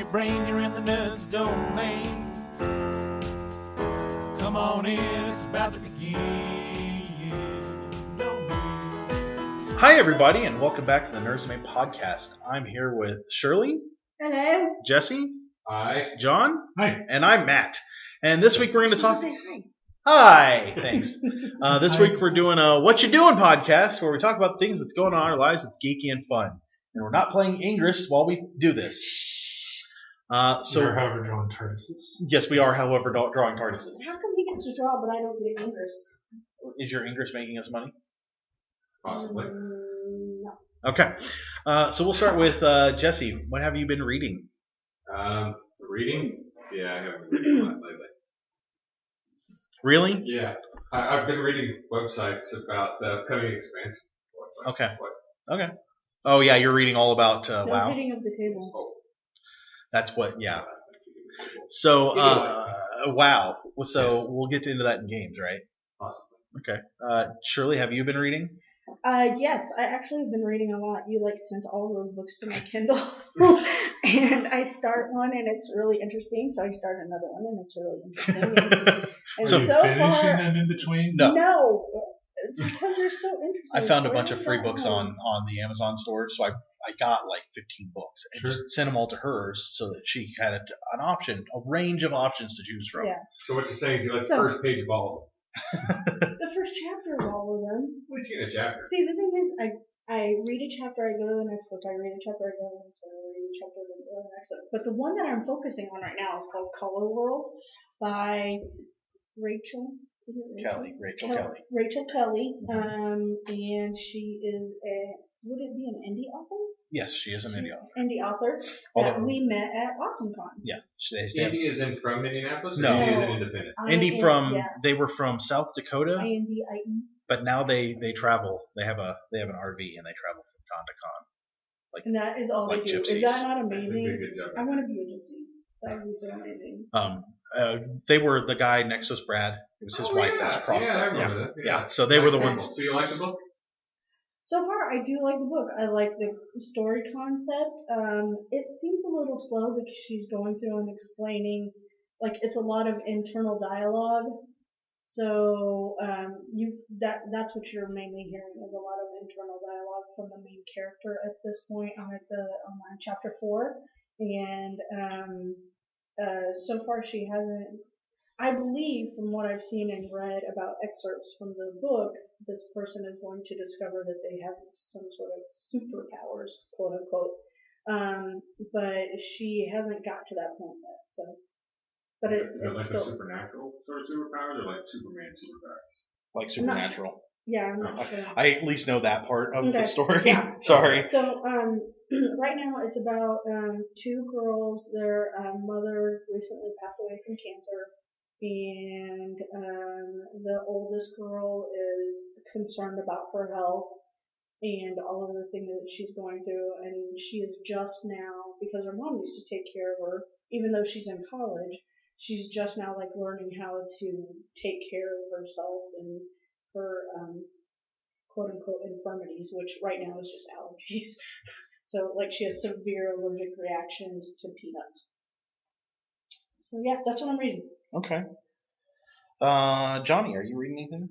your brain, you're in the nerds domain. Come on in, it's about to begin. Hi, everybody, and welcome back to the Nerds Domain podcast. I'm here with Shirley. Hello. Jesse. Hi. John. Hi. And I'm Matt. And this week we're going to talk. Say hi. Hi. Thanks. This week we're doing a Whatcha Doin podcast where we talk about things that's going on in our lives that's geeky and fun. And we're not playing Ingress while we do this. We're, however, drawing TARDISes. Yes, we are, however, drawing TARDISes. How come he gets to draw, but I don't get Ingress? Is your Ingress making us money? Possibly. No. Okay. So we'll start with Jesse. What have you been reading? Reading? Yeah, I haven't been reading a lot lately. Really? Yeah. I've been reading websites about the upcoming expansion. Okay. Okay. Oh, yeah, you're reading all about No WoW. hitting of the cable. Oh. That's what, yeah. So, WoW. So we'll get into that in games, right? Possibly. Okay. Shirley, have you been reading? Yes, I actually have been reading a lot. You sent all those books to my Kindle, and I start one and it's really interesting. So I start another one and it's really interesting. And So so finishing far, them in between? no, it's because they're so interesting. I found a bunch Where of free is books that on the Amazon store, so I got like 15 books and Sure. just sent them all to hers so that she had an option, a range of options to choose from. Yeah. So what you're saying is you like the So- first page of all The first chapter of all of them. of them. At least you get a chapter. See, the thing is, I read a chapter, I go to the next book, I read a chapter, I go to the next book, I read a chapter, then go to the next book. But the one that I'm focusing on right now is called Color World by Rachel. Is it Rachel Kelly. Rachel Kelly. And she is would it be an indie author? Yes, she is an indie author. Indie author Although- that we met at AwesomeCon. Yeah. They have Indie is in from Indianapolis? Or No. Indie is in independent? indie from, they were from South Dakota, INDIE. but now they travel. They have an RV and they travel from con to con. And that is all Like they do. gypsies. Is that not That's a amazing? good job. I want to be a gypsy. That would be so amazing. They were the guy next to us, Brad. It was his Oh, wife yeah. that crossed Yeah, I up. remember that. Yeah. So they were the Nice. ones. So you like the book? So far, I do like the book. I like the story concept. It seems a little slow because she's going through and explaining, it's a lot of internal dialogue. So that's what you're mainly hearing is a lot of internal dialogue from the main character at this point. I'm on chapter 4, and so far she hasn't. I believe, from what I've seen and read about excerpts from the book, this person is going to discover that they have some sort of superpowers, quote unquote. But she hasn't got to that point yet. So, but Is it it's like still, a supernatural sort of superpowers or like Superman superpowers? Like I'm not supernatural. yeah, I'm not sure. I at least know that part of the Okay. story. Yeah. Sorry. So, right now it's about two girls. Their mother recently passed away from cancer, and the oldest girl is concerned about her health and all of the things that she's going through. And she is just now, because her mom used to take care of her, even though she's in college, she's just now learning how to take care of herself and her quote unquote infirmities, which right now is just allergies. So she has severe allergic reactions to peanuts. So yeah, that's what I'm reading. Okay. Johnny, are you reading anything?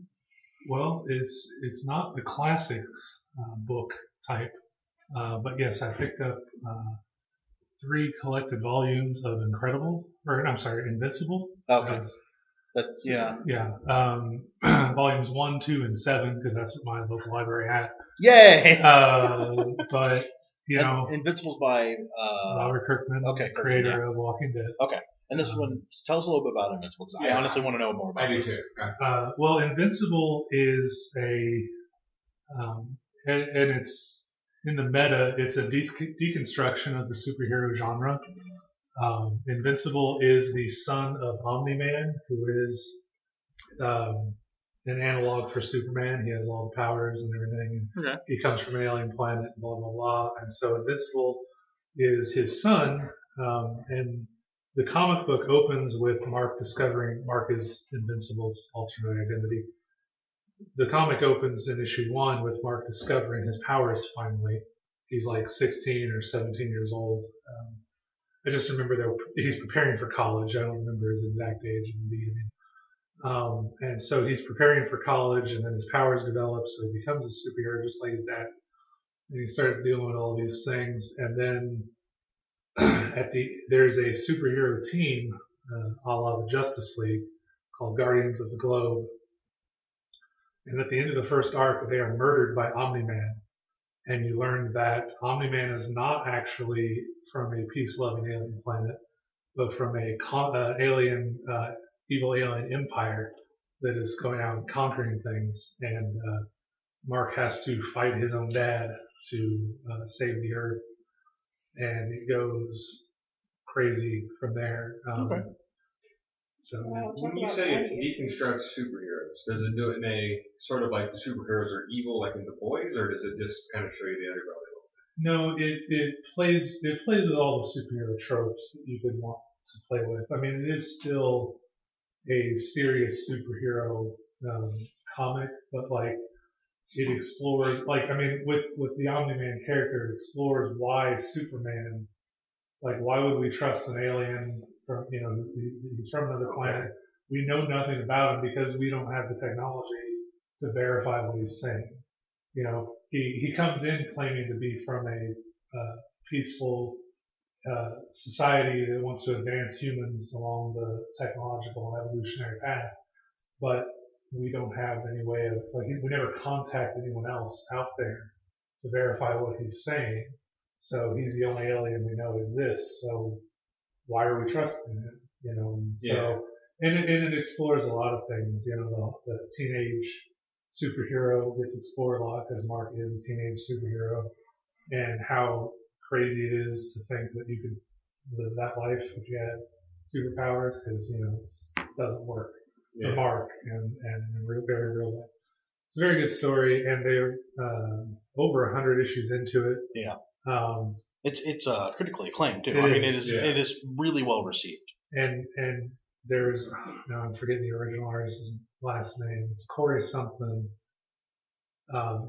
Well, it's not the classics book type, but yes, I picked up 3 collected volumes of Invincible. Okay. That's Yeah, volumes 1, 2, and 7 because that's what my local library had. Yay! But Invincible's by Robert Kirkman, okay, creator of Walking Dead. Okay. And this one, tell us a little bit about Invincible because I honestly want to know more about I do this. too. Well, Invincible is and it's in the meta, it's a deconstruction of the superhero genre. Invincible is the son of Omni-Man, who is an analog for Superman. He has all the powers and everything. Okay. He comes from an alien planet, blah, blah, blah. And so Invincible is his son, and the comic book opens with Mark is Invincible's alternate identity. The comic opens in issue 1 with Mark discovering his powers finally. He's 16 or 17 years old. I just remember he's preparing for college. I don't remember his exact age in the beginning. And so he's preparing for college, and then his powers develop, so he becomes a superhero just like his dad. And he starts dealing with all these things, and then there's a superhero team, a la the Justice League, called Guardians of the Globe. And at the end of the first arc, they are murdered by Omni-Man. And you learn that Omni-Man is not actually from a peace-loving alien planet, but from a evil alien empire that is going out and conquering things. And Mark has to fight his own dad to save the Earth. And it goes crazy from there. Okay. So When you say it deconstructs superheroes, does it do it in a sort of like the superheroes are evil, like in The Boys, or does it just kind of show you the underbelly? no, it plays with all the superhero tropes that you would want to play with. I mean, it is still a serious superhero comic, but like it explores, like I mean, with the Omni-Man character, it explores why Superman, like why would we trust an alien from he's from another planet. We know nothing about him because we don't have the technology to verify what he's saying. You know, he comes in claiming to be from a peaceful society that wants to advance humans along the technological and evolutionary path, but we don't have any way of, like, we never contact anyone else out there to verify what he's saying. So he's the only alien we know exists. So why are we trusting him? You know, so and it explores a lot of things. You know, the teenage superhero gets explored a lot because Mark is a teenage superhero, and how crazy it is to think that you could live that life if you had superpowers, because it doesn't work for Mark and very real life. It's a very good story, and they're over 100 issues into it. Yeah. Um, It's critically acclaimed too. It It is really well received. And there's, now I'm forgetting the original artist's last name. It's Corey something.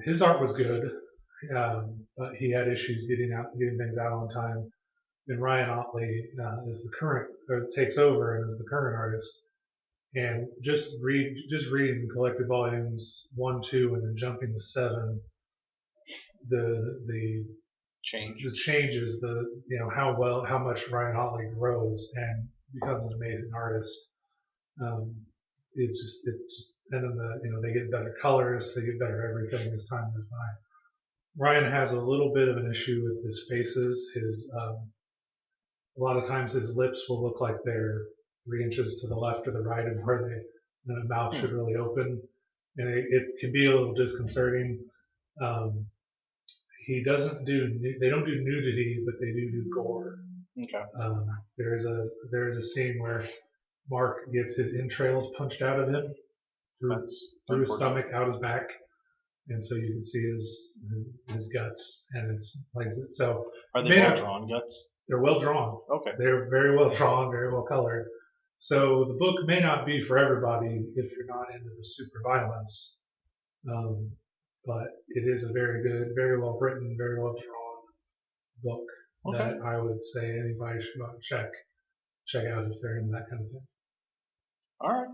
His art was good, but he had issues getting things out on time. And Ryan Otley takes over and is the current artist. And just reading collected volumes 1, 2, and then jumping to 7, the changes, how much Ryan Otley grows and becomes an amazing artist. It's just, and then they get better colors, they get better everything as time goes by. Ryan has a little bit of an issue with his faces. A lot of times his lips will look like they're 3 inches to the left or the right of where the mouth should really open, and it can be a little disconcerting. They don't do nudity, but they do gore. Okay. There is a scene where Mark gets his entrails punched out of him through his stomach, out his back, and so you can see his guts, and it's like so. Are they well drawn guts? They're well drawn. Okay. They're very well drawn, very well colored. So the book may not be for everybody if you're not into the super violence. But it is a very good, very well written, very well drawn book that I would say anybody should go out and check out if they're into that kind of thing. All right.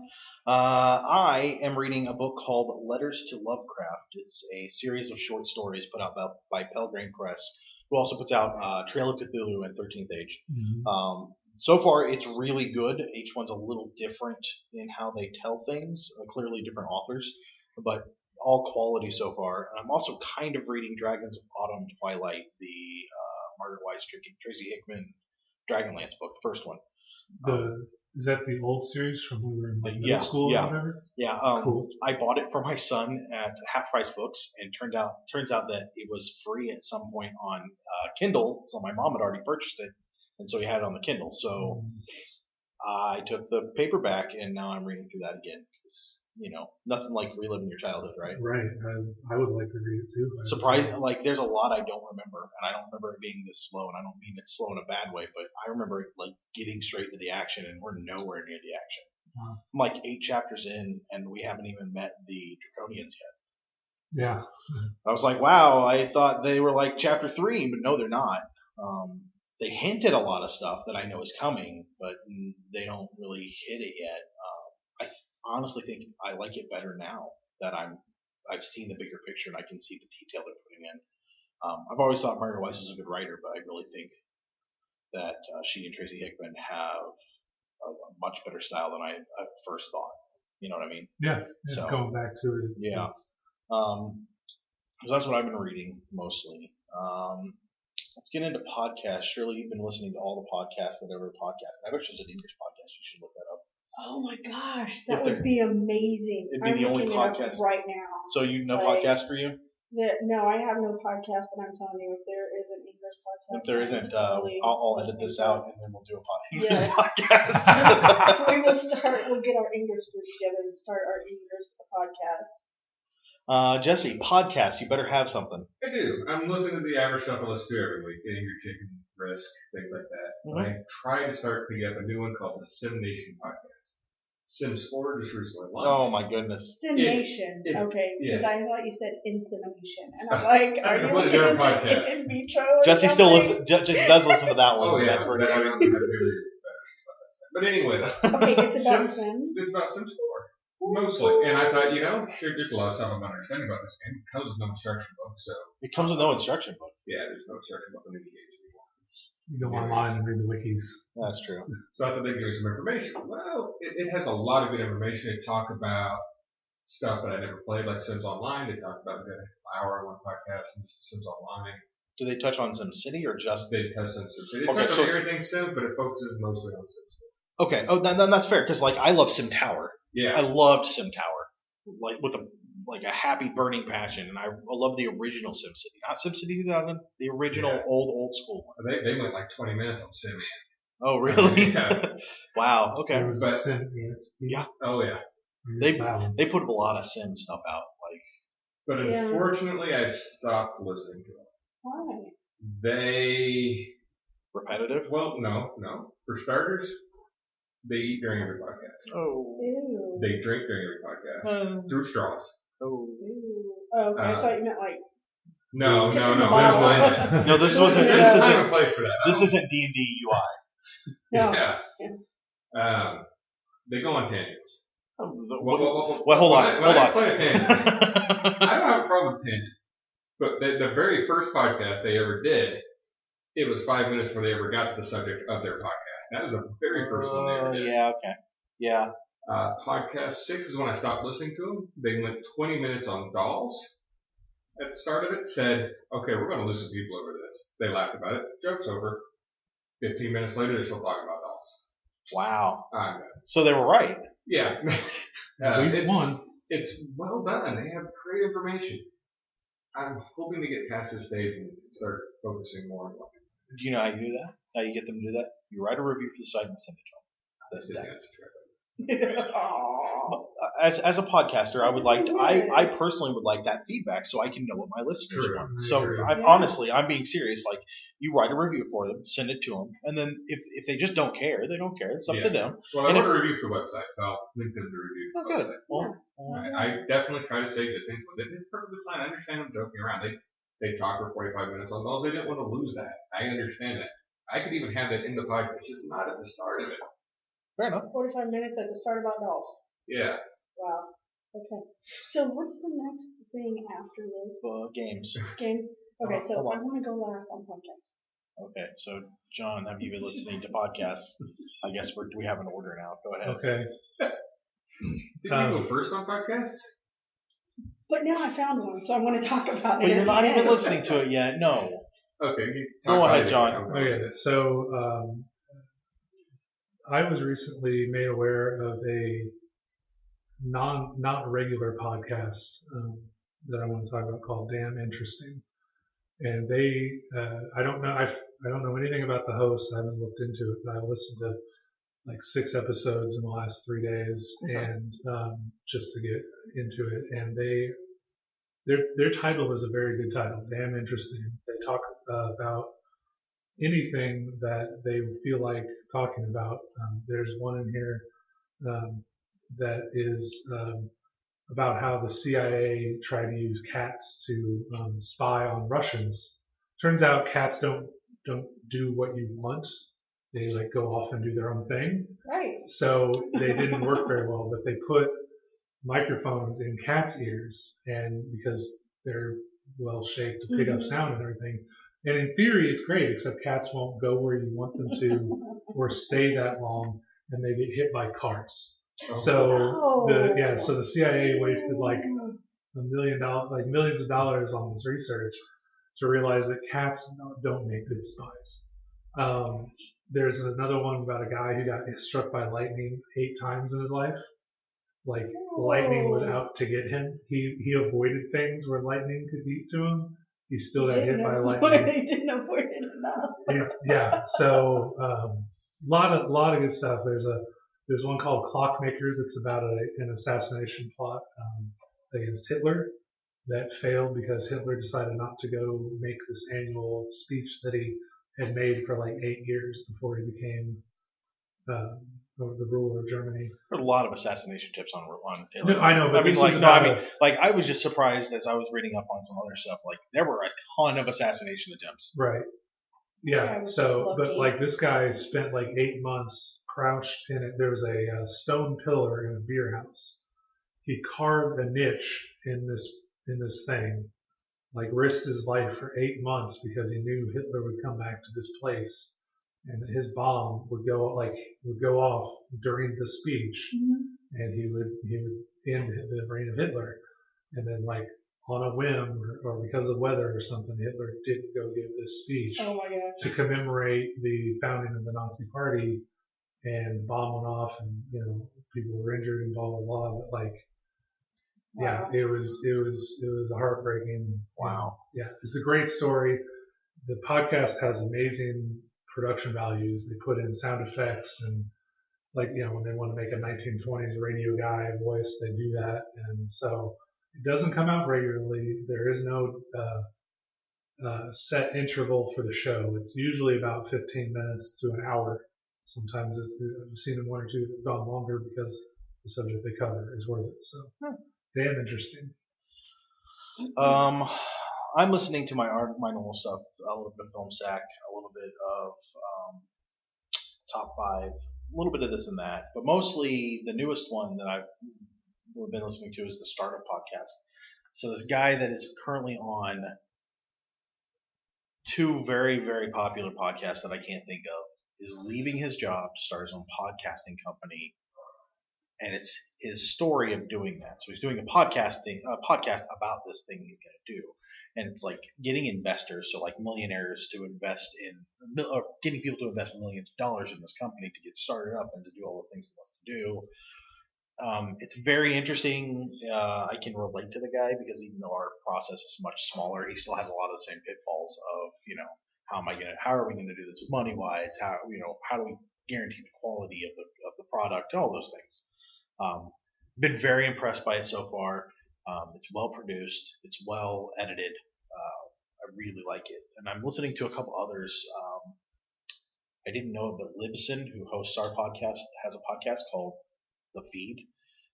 I am reading a book called Letters to Lovecraft. It's a series of short stories put out by Pelgrane Press, who also puts out Trail of Cthulhu and 13th Age. Mm-hmm. So far, it's really good. Each one's a little different in how they tell things, clearly different authors, but all quality so far. I'm also kind of reading Dragons of Autumn Twilight, the Margaret Wise, Tracy Hickman Dragonlance book, the first one. Is that the old series from when we were in middle school or whatever? Yeah. Cool. I bought it for my son at Half Price Books, and turns out that it was free at some point on Kindle, so my mom had already purchased it, and so he had it on the Kindle. So I took the paperback, and now I'm reading through that again. It's, nothing like reliving your childhood, right? Right. I would like to read it too. Surprising, like there's a lot I don't remember, and I don't remember it being this slow, and I don't mean it's slow in a bad way, but I remember it like getting straight to the action, and we're nowhere near the action. Wow. I'm like 8 chapters in, and we haven't even met the Draconians yet. Yeah. I was like, wow, I thought they were like chapter 3, but no, they're not. they hint at a lot of stuff that I know is coming, but they don't really hit it yet. I honestly think I like it better now that I've seen the bigger picture and I can see the detail they're putting in. I've always thought Mary Weiss was a good writer, but I really think that she and Tracy Hickman have a much better style than I at first thought. You know what I mean? Yeah. So Going back to it. yeah. So that's what I've been reading mostly. Let's get into podcasts. Surely you've been listening to all the podcasts that ever podcast. I bet there's an English podcast. You should look that up. Oh my gosh, that If would be amazing. It'd be I'm the only looking it up podcast. right now. So you know Like, podcast for you? No, I have no podcast, but I'm telling you, if there is an English podcast, If there isn't, totally I'll edit listening this to out it. and then we'll do a Yes. podcast. We will start. We'll get our English group together and start our English podcast. Jesse, podcasts. You better have something. I do. I'm listening to the average stuff I listen to every week. Getting your chicken, risk, things like that. Mhm. I tried to start picking up a new one called the Sim Nation podcast. Sims 4 just recently launched. Oh my goodness. Simnation. It- Okay, because yeah. I thought you said insemination, and I'm like, That's are a you completely looking different into podcast. in vitro? Or Jesse still something? listen. Jesse does listen to that one. Oh yeah, That's where that it is is. But anyway, Okay, it's about Sims. Sims. It's about Sims 4 mostly, and I thought there's a lot of stuff I'm not understanding about this game. It comes with no instruction book, so It comes with no instruction book. yeah, there's no instruction book in any games anymore. You go online and read the wikis. That's true. So I thought they'd give me some information. Well, it has a lot of good information. They talk about stuff that I never played, like Sims Online. They talk about an hour on one podcast and just Sims Online. Do they touch on SimCity or just? They touch on Sims. They Okay, touch so on it's- everything Sims, but it focuses mostly on Sims. Okay. Oh, then that's fair because like I love Sim Tower. I Yeah, loved Sim Tower, like with a happy burning passion, and I love the original SimCity, not SimCity 2000, the original Yeah. old school one. they went like 20 minutes on Sim. Oh really? Yeah. Wow. Okay. There was But- a Sim. Yeah. Oh yeah. They put a lot of Sim stuff out. Like But Yeah. unfortunately, I stopped listening to them. Why? They, repetitive. well, no. For starters, they eat during every podcast. Oh. Ew. They drink during every podcast through straws. Oh. Ew. Oh, okay. I thought you meant like. No. Tipping the There's bottle. like, No, this wasn't. Yeah. This there's time and isn't. place for that. This isn't D&D UI. No. Yeah. They go on tangents. Well, hold on. When I Hold explain a tangent, on. I don't have a problem with tangent. But the very first podcast they ever did, it was 5 minutes before they ever got to the subject of their podcast. That was the very first one they ever did. Yeah. Okay. Yeah. Podcast 6 is when I stopped listening to them. They went 20 minutes on dolls. At the start of it, said, okay, we're going to lose some people over this. They laughed about it. Joke's over. 15 minutes later, they're still talking about dolls. Wow. I'm done. So they were right. Yeah. At least it's, one. It's well done. They have great information. I'm hoping to get past this stage and start focusing more on what Do you know how you do that? How you get them to do that? You write a review for the site and send it to them. this is. That's That's a trick. Aw. As a podcaster, I would like to, I Yes. personally would like that feedback so I can know what my listeners True. want. So True. I'm Yeah. honestly, I'm being serious. Like you write a review for them, send it to them, and then if they just don't care, they don't care. It's up to Yeah. them. Well, I And wrote a review for the website, so I'll link them to the review Oh, for the good. website. Well, I definitely try to say good things, but it's perfectly fine. I understand them joking around. They talk for 45 minutes on dolls. They didn't want to lose that. I understand that. I could even have that in the podcast, just not at the start of it. fair enough. 45 minutes at the start about dolls. Yeah. Wow. Okay. So what's the next thing after this? Games. Games? Okay, so Hold I on. want to go last on podcasts. Okay, so John, have you been listening to podcasts? I guess we have an order now. Go ahead. Okay. Did you go first on podcasts? But now I found one, so I want to talk about But it. you're not at the even end. listening to it yet. No. Okay. You Go talk about ahead, it. John. I'm going Okay. with this. So I was recently made aware of a not regular podcast that I want to talk about called Damn Interesting. And they, I don't know anything about the host. I haven't looked into it, but I listened to like 6 episodes in the last 3 days, and just to get into it. And their title is a very good title, Damn Interesting. They talk about anything that they feel like talking about. There's one in here that is about how the CIA tried to use cats to spy on Russians. Turns out cats don't don't do what you want. They like go off and do their own thing. Right. So they didn't work very well, but they put microphones in cats' ears, and because they're well shaped to pick up sound and everything. And in theory, it's great, except cats won't go where you want them to or stay that long, and they get hit by cars. So the CIA wasted like $1 million, like millions of dollars on this research to realize that cats don't make good spies. There's another one about a guy who got struck by lightning 8 times in his life. Like lightning was out to get him. He avoided things where lightning could beat to him. He still got hit by lightning. He didn't avoid it enough. So lot of good stuff. There's one called Clockmaker that's about an assassination plot against Hitler that failed because Hitler decided not to go make this annual speech that he had made for like 8 years before he became the ruler of Germany. There's a lot of assassination tips on Hitler. No, I know, but I was just surprised as I was reading up on some other stuff. Like there were a ton of assassination attempts. Right. Yeah. So, but like this guy spent like 8 months crouched in it. There was a stone pillar in a beer house. He carved a niche in this thing, like risked his life for 8 months because he knew Hitler would come back to this place, and his bomb would go off during the speech, and he would end the reign of Hitler. And then like on a whim or because of weather or something, Hitler didn't go give this speech to commemorate the founding of the Nazi Party, and the bomb went off, and people were injured and blah blah blah. But like, yeah, it was a heartbreaking. Wow. Yeah, it's a great story. The podcast has amazing production values. They put in sound effects and like when they want to make a 1920s radio guy voice, they do that, and so it doesn't come out regularly. There is no set interval for the show. It's usually about 15 minutes to an hour. Sometimes I've seen them 1 or 2 that have gone longer because the subject they cover is worth it. So damn interesting. I'm listening to my normal stuff, a little bit of Film Sack, a little bit of Top 5, a little bit of this and that, but mostly the newest one that I've been listening to is the Startup Podcast. So this guy that is currently on 2 very, very popular podcasts that I can't think of is leaving his job to start his own podcasting company, and it's his story of doing that. So he's doing a podcast about this thing he's going to do, and it's like getting investors, so like millionaires to invest in, or getting people to invest millions of dollars in this company to get started up and to do all the things he wants to do. It's very interesting. I can relate to the guy because even though our process is much smaller, he still has a lot of the same pitfalls of, how are we going to do this money wise? How do we guarantee the quality of the product and all those things. Been very impressed by it so far. It's well produced. It's well edited. I really like it. And I'm listening to a couple others. I didn't know it, but Libsyn, who hosts our podcast, has a podcast called The Feed.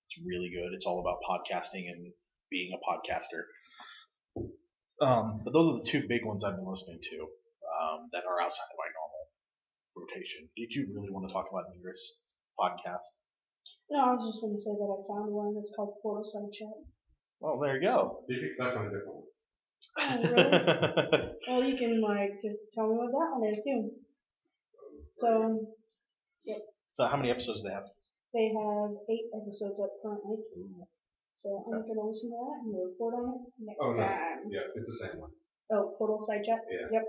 It's really good. It's all about podcasting and being a podcaster. But those are the 2 big ones I've been listening to that are outside of my normal rotation. Did you really want to talk about Nedra's podcast? No, I was just going to say that I found one that's called Portal Side Chat. Well, there you go. Do you think that's one different one? Oh, really? Well, you can just tell me what that one is too. So, yep. So how many episodes do they have? They have 8 episodes up currently. So I'm going to listen to that and report on it next time. Yeah, it's the same one. Oh, Portal Side Chat? Yeah. Yep.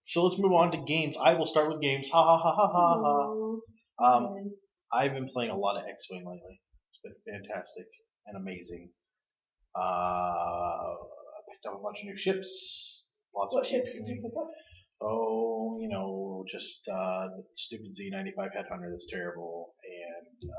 So let's move on to games. I will start with games. Ha ha ha ha ha ha. I've been playing a lot of X-Wing lately. It's been fantastic and amazing. I picked up a bunch of new ships. What ships did you pick up? Oh, just the stupid Z95 Headhunter that's terrible, and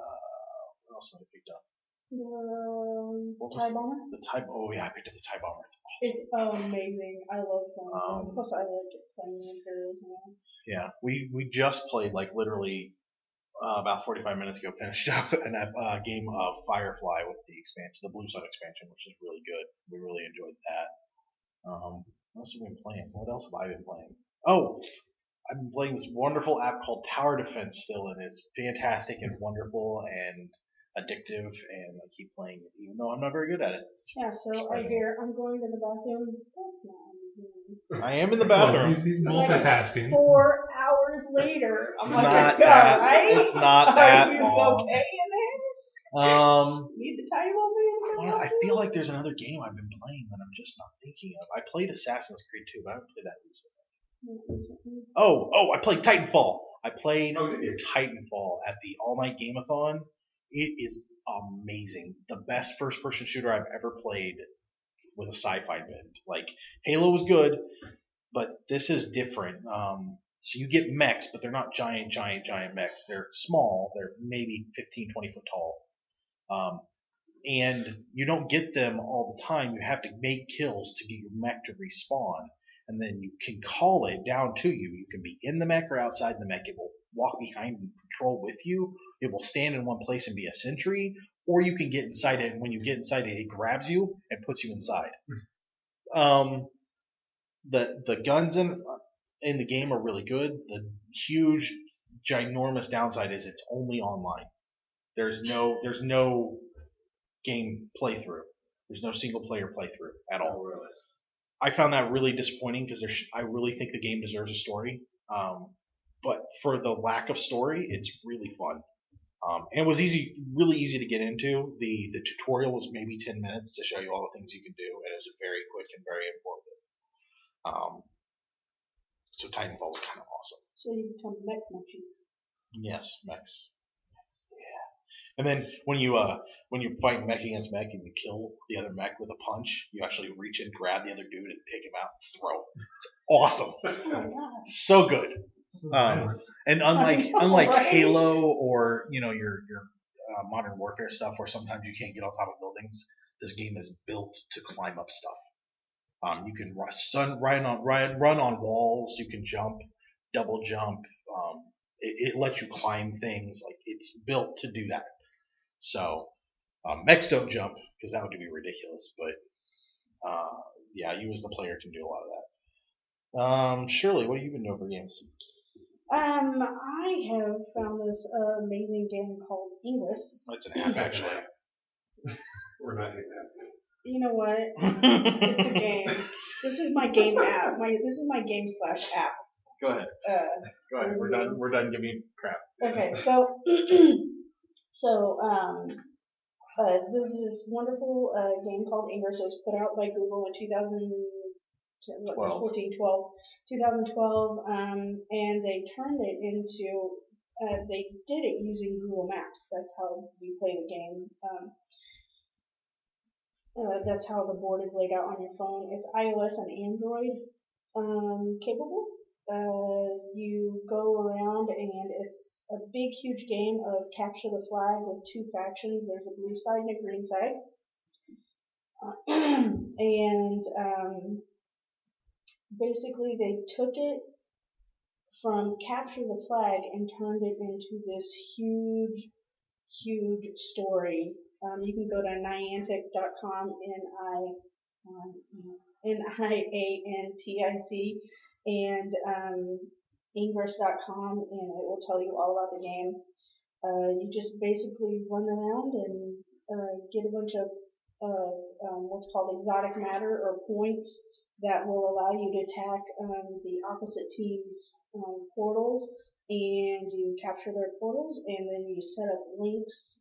what else have I picked up? The TIE Bomber? I picked up the TIE Bomber. It's awesome. It's amazing. I love playing it. Plus, I like playing the Imperials now. Yeah, we just played literally about 45 minutes ago. Finished up a game of Firefly with the expansion, the Blue Sun expansion, which is really good. We really enjoyed that. What else have we been playing? What else have I been playing? Oh, I've been playing this wonderful app called Tower Defense still, and it's fantastic and wonderful and addictive, and I keep playing it, even though I'm not very good at it. Yeah, so I hear I'm going to the bathroom. That's not what I'm doing. I am in the Well, bathroom. he's multitasking. 4 hours later, I'm It's like, not "Are you that- alright? it's not that Are you long. okay in there? Need the tiny little man? I feel like there's another game I've been playing that I'm just not thinking of. I played Assassin's Creed 2, but I haven't played that recently. Oh, I played Titanfall. I played Oh, did you? Titanfall at the all-night game-a-thon. It is amazing. The best first-person shooter I've ever played with a sci-fi bent. Like, Halo was good, but this is different. So you get mechs, but they're not giant mechs. They're small. They're maybe 15, 20 foot tall. And you don't get them all the time. You have to make kills to get your mech to respawn. And then you can call it down to you. You can be in the mech or outside the mech. It will walk behind and patrol with you. It will stand in one place and be a sentry. Or you can get inside it, and when you get inside it, it grabs you and puts you inside. The guns in the game are really good. The huge, ginormous downside is it's only online. There's no game playthrough. There's no single player playthrough at all. Oh, really? I found that really disappointing because I really think the game deserves a story. But for the lack of story, it's really fun. And it was really easy to get into. The tutorial was maybe 10 minutes to show you all the things you can do, and it was very quick and very informative. So Titanfall was kind of awesome. So you become mech munchies. Yes, mechs. Yeah. And then when you fight mech against mech and you kill the other mech with a punch, you actually reach in, grab the other dude, and take him out and throw. It's awesome. Oh my god. So good. And unlike right? Halo or your Modern Warfare stuff, where sometimes you can't get on top of buildings, this game is built to climb up stuff. You can run on walls. You can jump, double jump. It lets you climb things. Like, it's built to do that. So mechs don't jump because that would be ridiculous. But yeah, you as the player can do a lot of that. Shirley, what have you been doing for games? I have found this amazing game called Ingress. It's an app, actually. We're not hitting that too. You know what? It's a game. This is my game app. This is my game / app. Go ahead. Go ahead. We're done giving you crap. Okay, so this is this wonderful game called Ingress. It was put out by Google in 2012, and they turned it into. They did it using Google Maps. That's how we play the game. That's how the board is laid out on your phone. It's iOS and Android capable. You go around and it's a big, huge game of capture the flag with 2 factions. There's a blue side and a green side. Basically they took it from capture the flag and turned it into this huge, huge story. You can go to Niantic.com, Niantic, and Ingress.com, and it will tell you all about the game. You just basically run around and get a bunch of what's called exotic matter or points that will allow you to attack the opposite team's portals, and you capture their portals, and then you set up links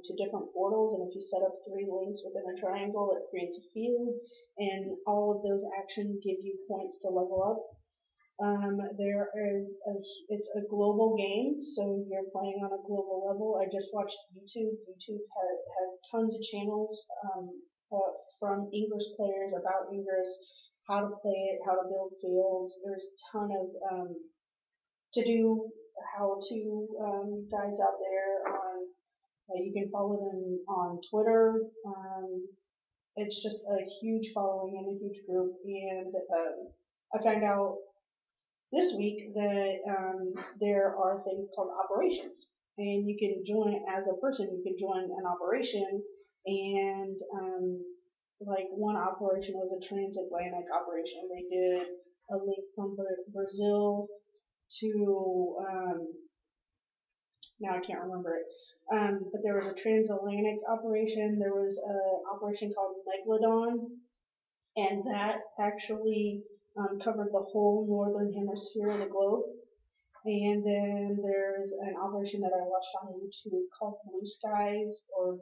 to different portals, and if you set up 3 links within a triangle, it creates a field, and all of those actions give you points to level up. It's a global game, so you're playing on a global level. I just watched YouTube. YouTube has tons of channels from Ingress players about Ingress, how to play it, how to build fields. There's a ton of how-to guides out there. You can follow them on Twitter. It's just a huge following and a huge group. And I found out this week that there are things called operations, and you can join as a person. You can join an operation, and like one operation was a transatlantic operation. They did a link from Brazil to now I can't remember it. But there was a transatlantic operation. There was an operation called Megalodon, and that actually covered the whole northern hemisphere of the globe. And then there's an operation that I watched on YouTube called Blue Skies or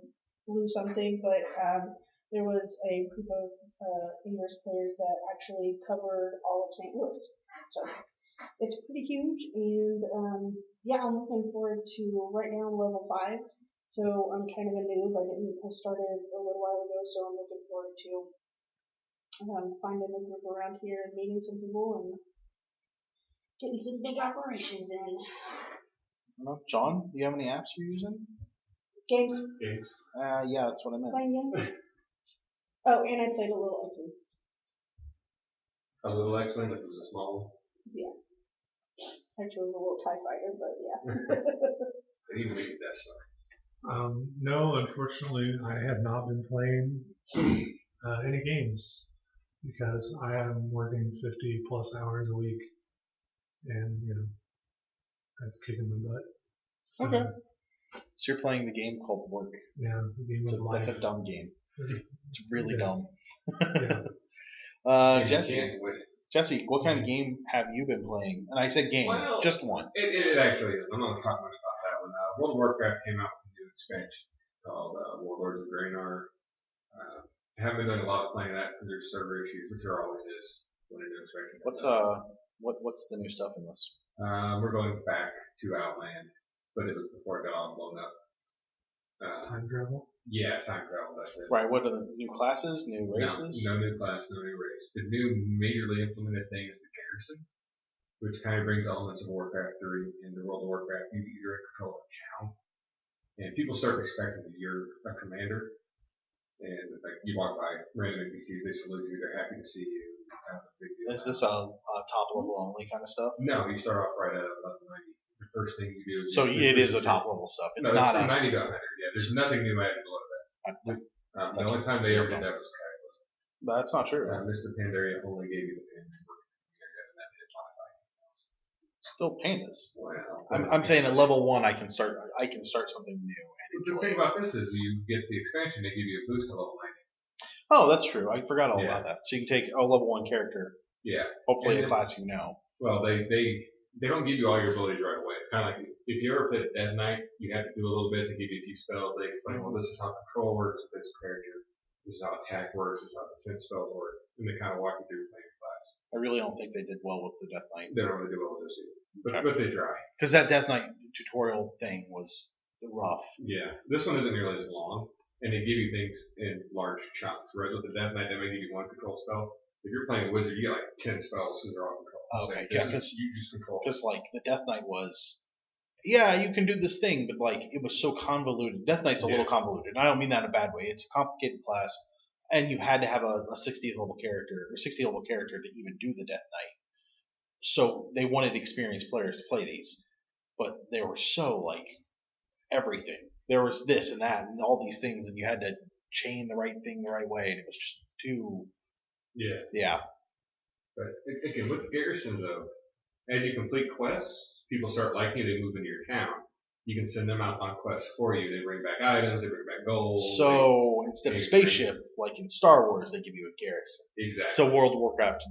Blue something, but there was a group of English players that actually covered all of St. Louis. So it's pretty huge, and yeah, I'm looking forward to. Right now I'm level 5, so I'm kind of a noob. I started a little while ago, so I'm looking forward to finding a group around here and meeting some people and getting some big operations in. John, do you have any apps you're using? Games. Yeah, that's what I meant. Playing games. Oh, and I played a little X-Men. A little X-Men, like it was a small Yeah. Actually, it was a little TIE fighter, but yeah. They even make a Death Star. No, unfortunately, I have not been playing any games because I am working 50 plus hours a week, and that's kicking my butt. So, Okay. So you're playing the game called Work. Yeah, the game of life. That's a dumb game. It's really Yeah. dumb. Yeah. Jesse, what kind of game have you been playing? And I said game, Well, just one. It actually is. I'm not going to talk much about that one. World of Warcraft came out with a new expansion called Warlords of Draenor. I haven't been doing a lot of playing that because there's server issues, which there always is when a new expansion comes out. What's the new stuff in this? We're going back to Outland, but it was before it got all blown up. Time travel? Yeah, time travel, that's it. Right, what are the new classes, new races? No new class, no new race. The new majorly implemented thing is the garrison, which kind of brings elements of Warcraft 3 into World of Warcraft. You're in control of a town, and people start respecting that you're a commander. And like you walk by random NPCs, they salute you, they're happy to see you. Kind of a big deal. Is this a top level only kind of stuff? No, you start off right at level 90. The first thing you do is so it is a top level stuff. It's not from 90 to 100. Yeah, there's nothing new added below that. The only time they ever did that was Cataclysm. But that's not true. Mr. Pandaria only gave you the pandas for and that didn't modify anything else. Still pandas. Well, I'm saying at level 1 I can start something new. The thing about this is you get the expansion, they give you a boost to level 90. Oh, that's true. I forgot all about that. So you can take a level 1 character. Yeah. Hopefully a class you know. Well, they don't give you all your abilities right away. It's kind of like if you ever played Death Knight, you have to do a little bit. They give you a few spells. They explain, well, this is how control works with this character. This is how attack works. This is how defense spells work. And they kind of walk you through playing class. I really don't think they did well with the Death Knight. They don't really do well with this either. But they try. Because that Death Knight tutorial thing was rough. Yeah. This one isn't nearly as long. And they give you things in large chunks. Whereas with the Death Knight, they may give you one control spell. If you're playing a wizard, you get like 10 spells because they're all control. Okay, yeah, because you use control. Because like the Death Knight was, yeah, you can do this thing, but like it was so convoluted. Death Knight's a little convoluted. And I don't mean that in a bad way. It's a complicated class, and you had to have a 60th level character or 60 level character to even do the Death Knight. So they wanted experienced players to play these, but they were so like everything. There was this and that and all these things, and you had to chain the right thing the right way, and it was just too. Yeah. But again, with the garrisons, though, as you complete quests, people start liking you. They move into your town. You can send them out on quests for you. They bring back items. They bring back gold. So instead of spaceship, like in Star Wars, they give you a garrison. Exactly. So World of Warcraft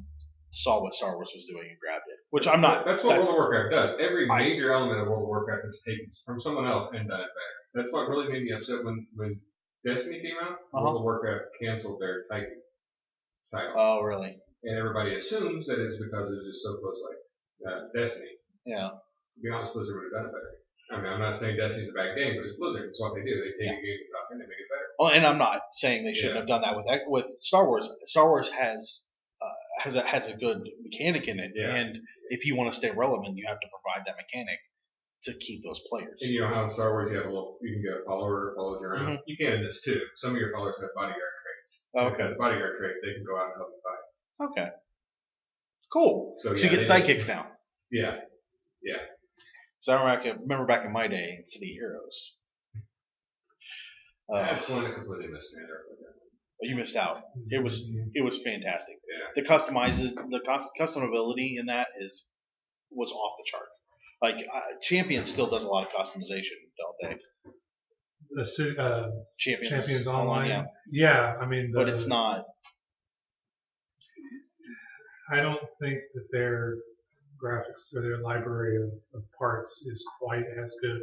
saw what Star Wars was doing and grabbed it. Which I'm not. That's what World of Warcraft does. Every major element of World of Warcraft is taken from someone else and done it better. That's what really made me upset when Destiny came out. World of Warcraft canceled their Titan title. Oh, really? And everybody assumes that it's because it was just so close like Destiny. Yeah. To be honest, Blizzard would have done it better. I mean, I'm not saying Destiny's a bad game, but it's Blizzard. It's what they do. They take a game that's out and they make it better. Well, and I'm not saying they shouldn't have done that with Star Wars. Star Wars has a good mechanic in it, and if you want to stay relevant, you have to provide that mechanic to keep those players. And you know how in Star Wars you can get a follower who follows you around. Mm-hmm. You can in this too. Some of your followers have bodyguard traits. Okay. The bodyguard trait, they can go out and help you fight. Okay. Cool. So you get sidekicks now. Yeah. So I remember back in my day in City Heroes. That's one that completely missed me. You missed out. It was fantastic. Yeah. The customability in that was off the chart. Like Champion still does a lot of customization, don't they? The Champions Online, yeah. I mean, but it's not. I don't think that their graphics or their library of parts is quite as good.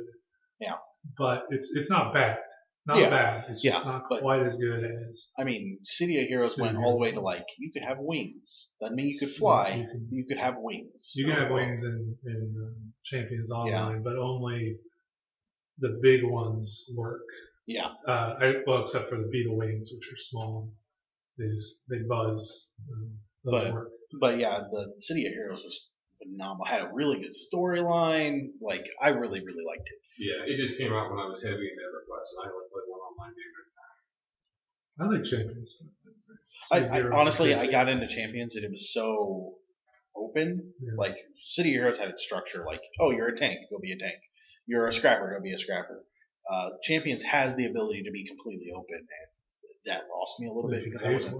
Yeah. But it's not bad. Not bad. It's just not quite as good as. I mean, City of Heroes went all the way to like you could have wings. That means you could fly. You could have wings. You can have wings in Champions Online, but only the big ones work. Yeah. Well, except for the beetle wings, which are small. They buzz. Those work. But yeah, the City of Heroes was phenomenal. Had a really good storyline. Like I really, really liked it. Yeah, it just came out when I was heavy into EverQuest, and I only played one online game. I like Champions. Honestly, I got into Champions and it was so open. Yeah. Like City of Heroes had its structure. Like, oh, you're a tank, go be a tank. You're a scrapper, go be a scrapper. Champions has the ability to be completely open, and that lost me a little bit because I wasn't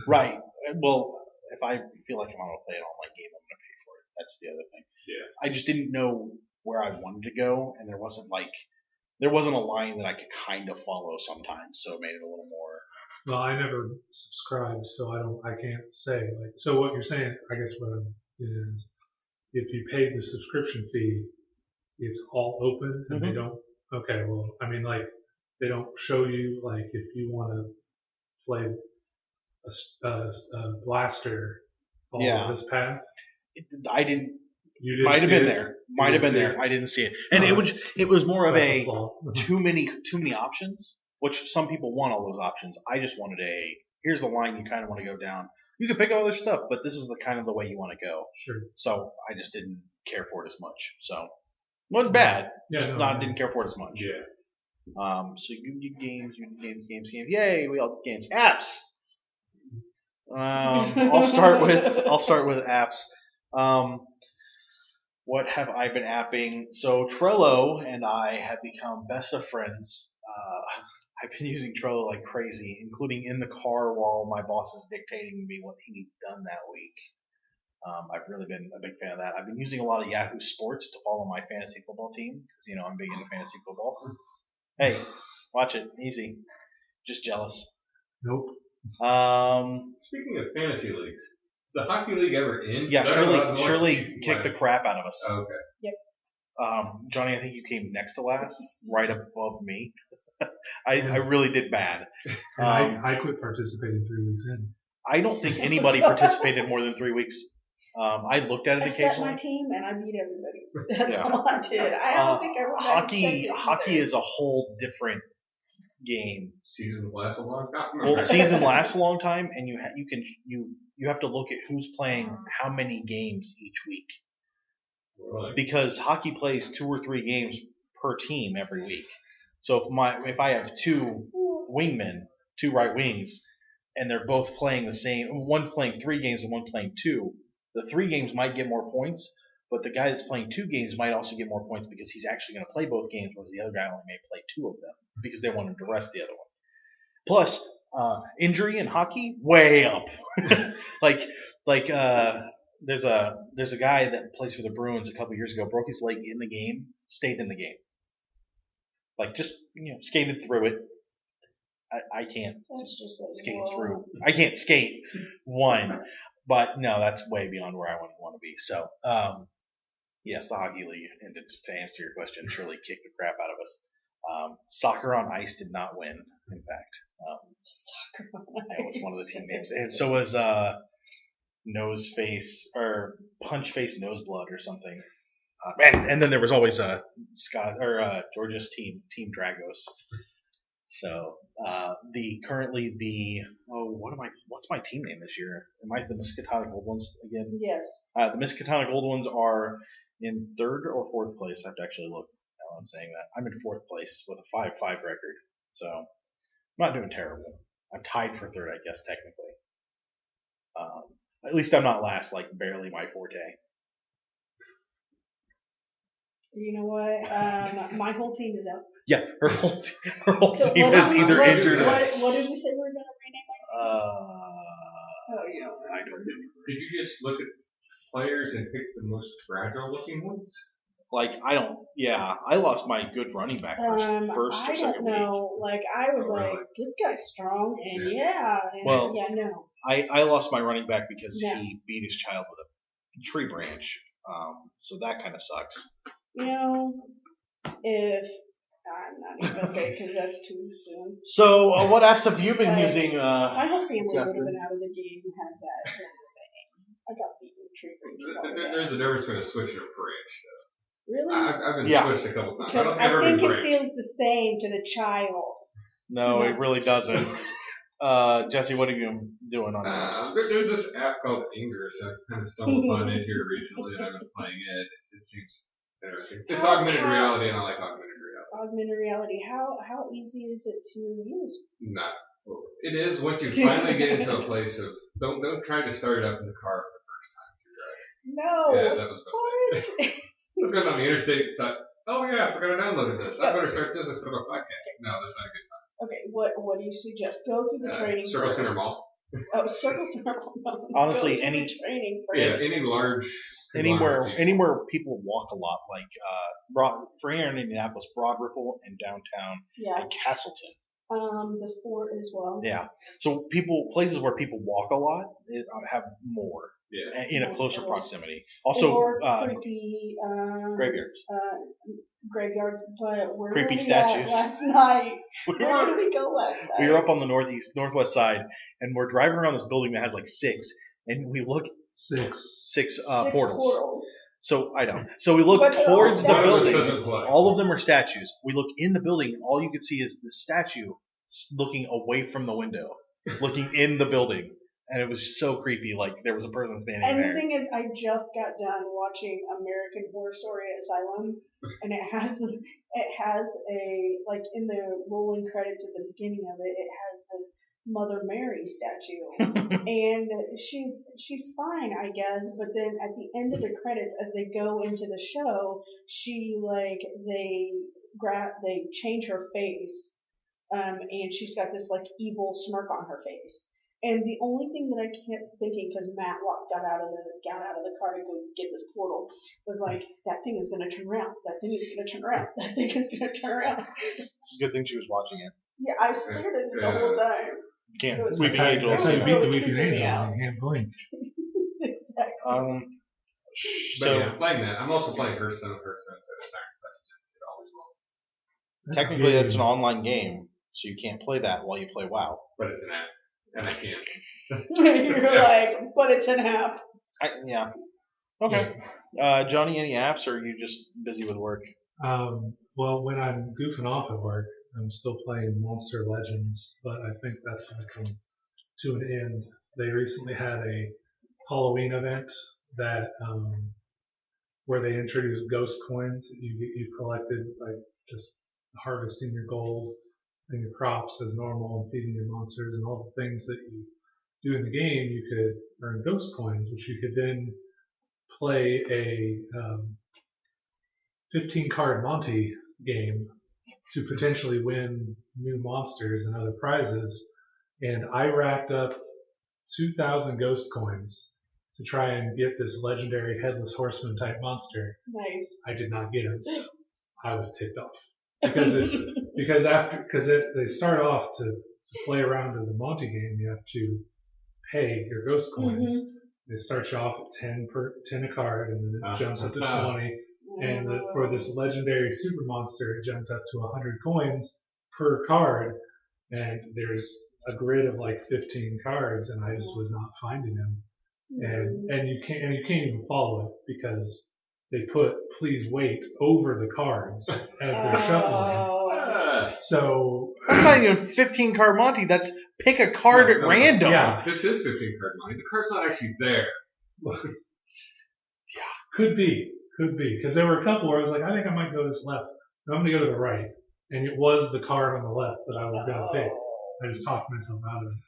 right. Well, if I feel like I'm going to play an online game, I'm going to pay for it. That's the other thing. Yeah. I just didn't know where I wanted to go, and there wasn't a line that I could kind of follow sometimes, so it made it a little more. Well, I never subscribed, so I can't say. Like, so what you're saying, I guess what is, if you paid the subscription fee, it's all open, and they don't. Okay, well, I mean, like, they don't show you like if you want to play a blaster follow this path. I didn't. Might have been there. Might have been there. I didn't see it, and it was more of a too many options. Which some people want all those options. I just wanted here's the line you kind of want to go down. You can pick other stuff, but this is the kind of the way you want to go. Sure. So I just didn't care for it as much. So it wasn't bad. Yeah. Didn't care for it as much. Yeah. So you do games. Yay! We all do games. Apps. I'll start with apps. What have I been apping? So Trello and I have become best of friends. I've been using Trello like crazy, including in the car while my boss is dictating to me what he needs done that week. I've really been a big fan of that. I've been using a lot of Yahoo Sports to follow my fantasy football team because I'm big into fantasy football. Hey, watch it, easy. Just jealous. Nope. Speaking of fantasy leagues, the hockey league ever end? Yeah, Shirley kicked the crap out of us. Oh, okay. Yep. Johnny, I think you came next to last, right above me. I really did bad. I quit participating 3 weeks in. I don't think anybody participated more than 3 weeks. I looked at it occasionally. I set my team and I beat everybody. That's all I did. I don't think everybody. Hockey is a whole different game. Seasons last a long time. Well, season lasts a long time, and you have to look at who's playing how many games each week. Really? Because hockey plays 2 or 3 games per team every week. So if I have 2 wingmen, 2 right wings, and they're both playing the same, one playing 3 games and one playing 2, the 3 games might get more points, but the guy that's playing 2 games might also get more points because he's actually going to play both games, whereas the other guy only may play 2 of them because they want him to rest the other one. Plus, injury in hockey, way up. There's a guy that plays for the Bruins a couple years ago, broke his leg in the game, stayed in the game. Like just skated through it. I can't skate through. I can't skate but no, that's way beyond where I want to be. So yes, the hockey league. And to answer your question, Shirley kicked the crap out of us. Soccer on Ice did not win. In fact, Soccer on Ice. That was one of the team names, and so was Nose Face or Punch Face Noseblood or something. And then there was always Georgia's Team Dragos. So what's my team name this year? Am I the Miskatonic Gold Ones again? Yes. The Miskatonic Gold Ones are in 3rd or 4th place. I have to actually look now I'm saying that. I'm in 4th place with a 5-5 record. So I'm not doing terrible. I'm tied for 3rd, I guess, technically. At least I'm not last, like barely my forte. You know what? My whole team is out. Yeah, her whole team is either injured or. What did we say we were going to rename my You don't know. I don't remember. Did you just look at players and pick the most fragile looking ones? Like, I don't. Yeah, I lost my good running back first I or don't second week. know. Like, I was Oh, like, really? this guy's strong, and Well, no. I lost my running back because Yeah. he beat his child with a tree branch. So that kind of sucks. You know, if I'm not even gonna say it because that's too soon. So, what apps have you been Like, using? My whole family would have Justin? been out of the game had that thing. I got beaten with tree branches all the There's time. a difference between a switch and a branch. Really? I've been Yeah. switched a couple times. Because I've I never think been it branched. feels the same to the child. No, it really doesn't. Jesse, what are you doing on apps? There's this app called Ingress. I've kind of stumbled upon it here recently, and I've been playing it. It seems interesting. It's augmented reality, and I like augmented reality. Augmented reality. How easy is it to use? Not. It is once you finally get into a place of don't try to start it up in the car for the first time you're driving. No. Yeah, that was a mistake. I was going on the interstate and thought, oh yeah, I forgot I downloaded this. I better start this instead of a podcast. No, that's not a good time. Okay, what do you suggest? Go through the training Circle first. Center Mall. Oh, Circle Center Mall. Honestly, Go through any- the training Yeah, first. any large. Anywhere people walk a lot, like for here in Indianapolis, Broad Ripple and downtown Yeah. and Castleton. The fort as well. Yeah. So places where people walk a lot have more Yeah. in a closer proximity. Also, or creepy graveyards. Graveyards, but where Creepy were we statues. At last night? We Where did were, we go last night? we were up on the northwest side, and we're driving around this building that has like 6, and we look Six. six Six portals. So I know. So we look But they're towards the all building. doesn't play. All of them are statues. We look in the building, and all you can see is the statue looking away from the window, looking in the building, and it was so creepy. Like there was a person standing And the there. thing is, I just got done watching American Horror Story Asylum, and it has a, like, in the rolling credits at the beginning of it, it has this Mother Mary statue, and she's fine, I guess. But then at the end of the credits, as they go into the show, they change her face, and she's got this like evil smirk on her face. And the only thing that I kept thinking, because Matt got out of the car to go get this portal, was like, that thing is gonna turn around. That thing is gonna turn around. That thing is gonna turn around. Good thing she was watching it. Yeah, I stared at it the whole time. You can't. It was Weeping creepy. Angels. That's how you beat the Really weeping creeping me angels. out. You can't blink. Exactly. But So yeah, I'm playing that. I'm also playing Hearthstone. Hearthstone is it always will. technically, that's an online game, so you can't play that while you play WoW. But it's an app, and I can't. You're like, but it's an app. Yeah. Okay. Johnny, any apps, or are you just busy with work? Well, when I'm goofing off at work, I'm still playing Monster Legends, but I think that's going to come to an end. They recently had a Halloween event that where they introduced ghost coins that you collected, like just harvesting your gold and your crops as normal and feeding your monsters and all the things that you do in the game. You could earn ghost coins, which you could then play a 15-card Monty game to potentially win new monsters and other prizes. And I racked up 2,000 ghost coins to try and get this legendary headless horseman type monster. Nice. I did not get him. I was ticked off because they start off to play around in the Monty game. You have to pay your ghost coins. Mm-hmm. They start you off at 10 a card, and then it jumps up to 20. And for this legendary super monster, it jumped up to 100 coins per card. And there's a grid of like 15 cards, and I just was not finding them. And you can't even follow it because they put "please wait" over the cards as they're shuffling. So That's not even 15-card Monty. That's pick a card at random. Yeah. This is 15 card money. The card's not actually there. Could be, because there were a couple where I was like, I think I might go this left. No, I'm gonna go to the right, and it was the card on the left that I was gonna pick. I just talked myself out of it.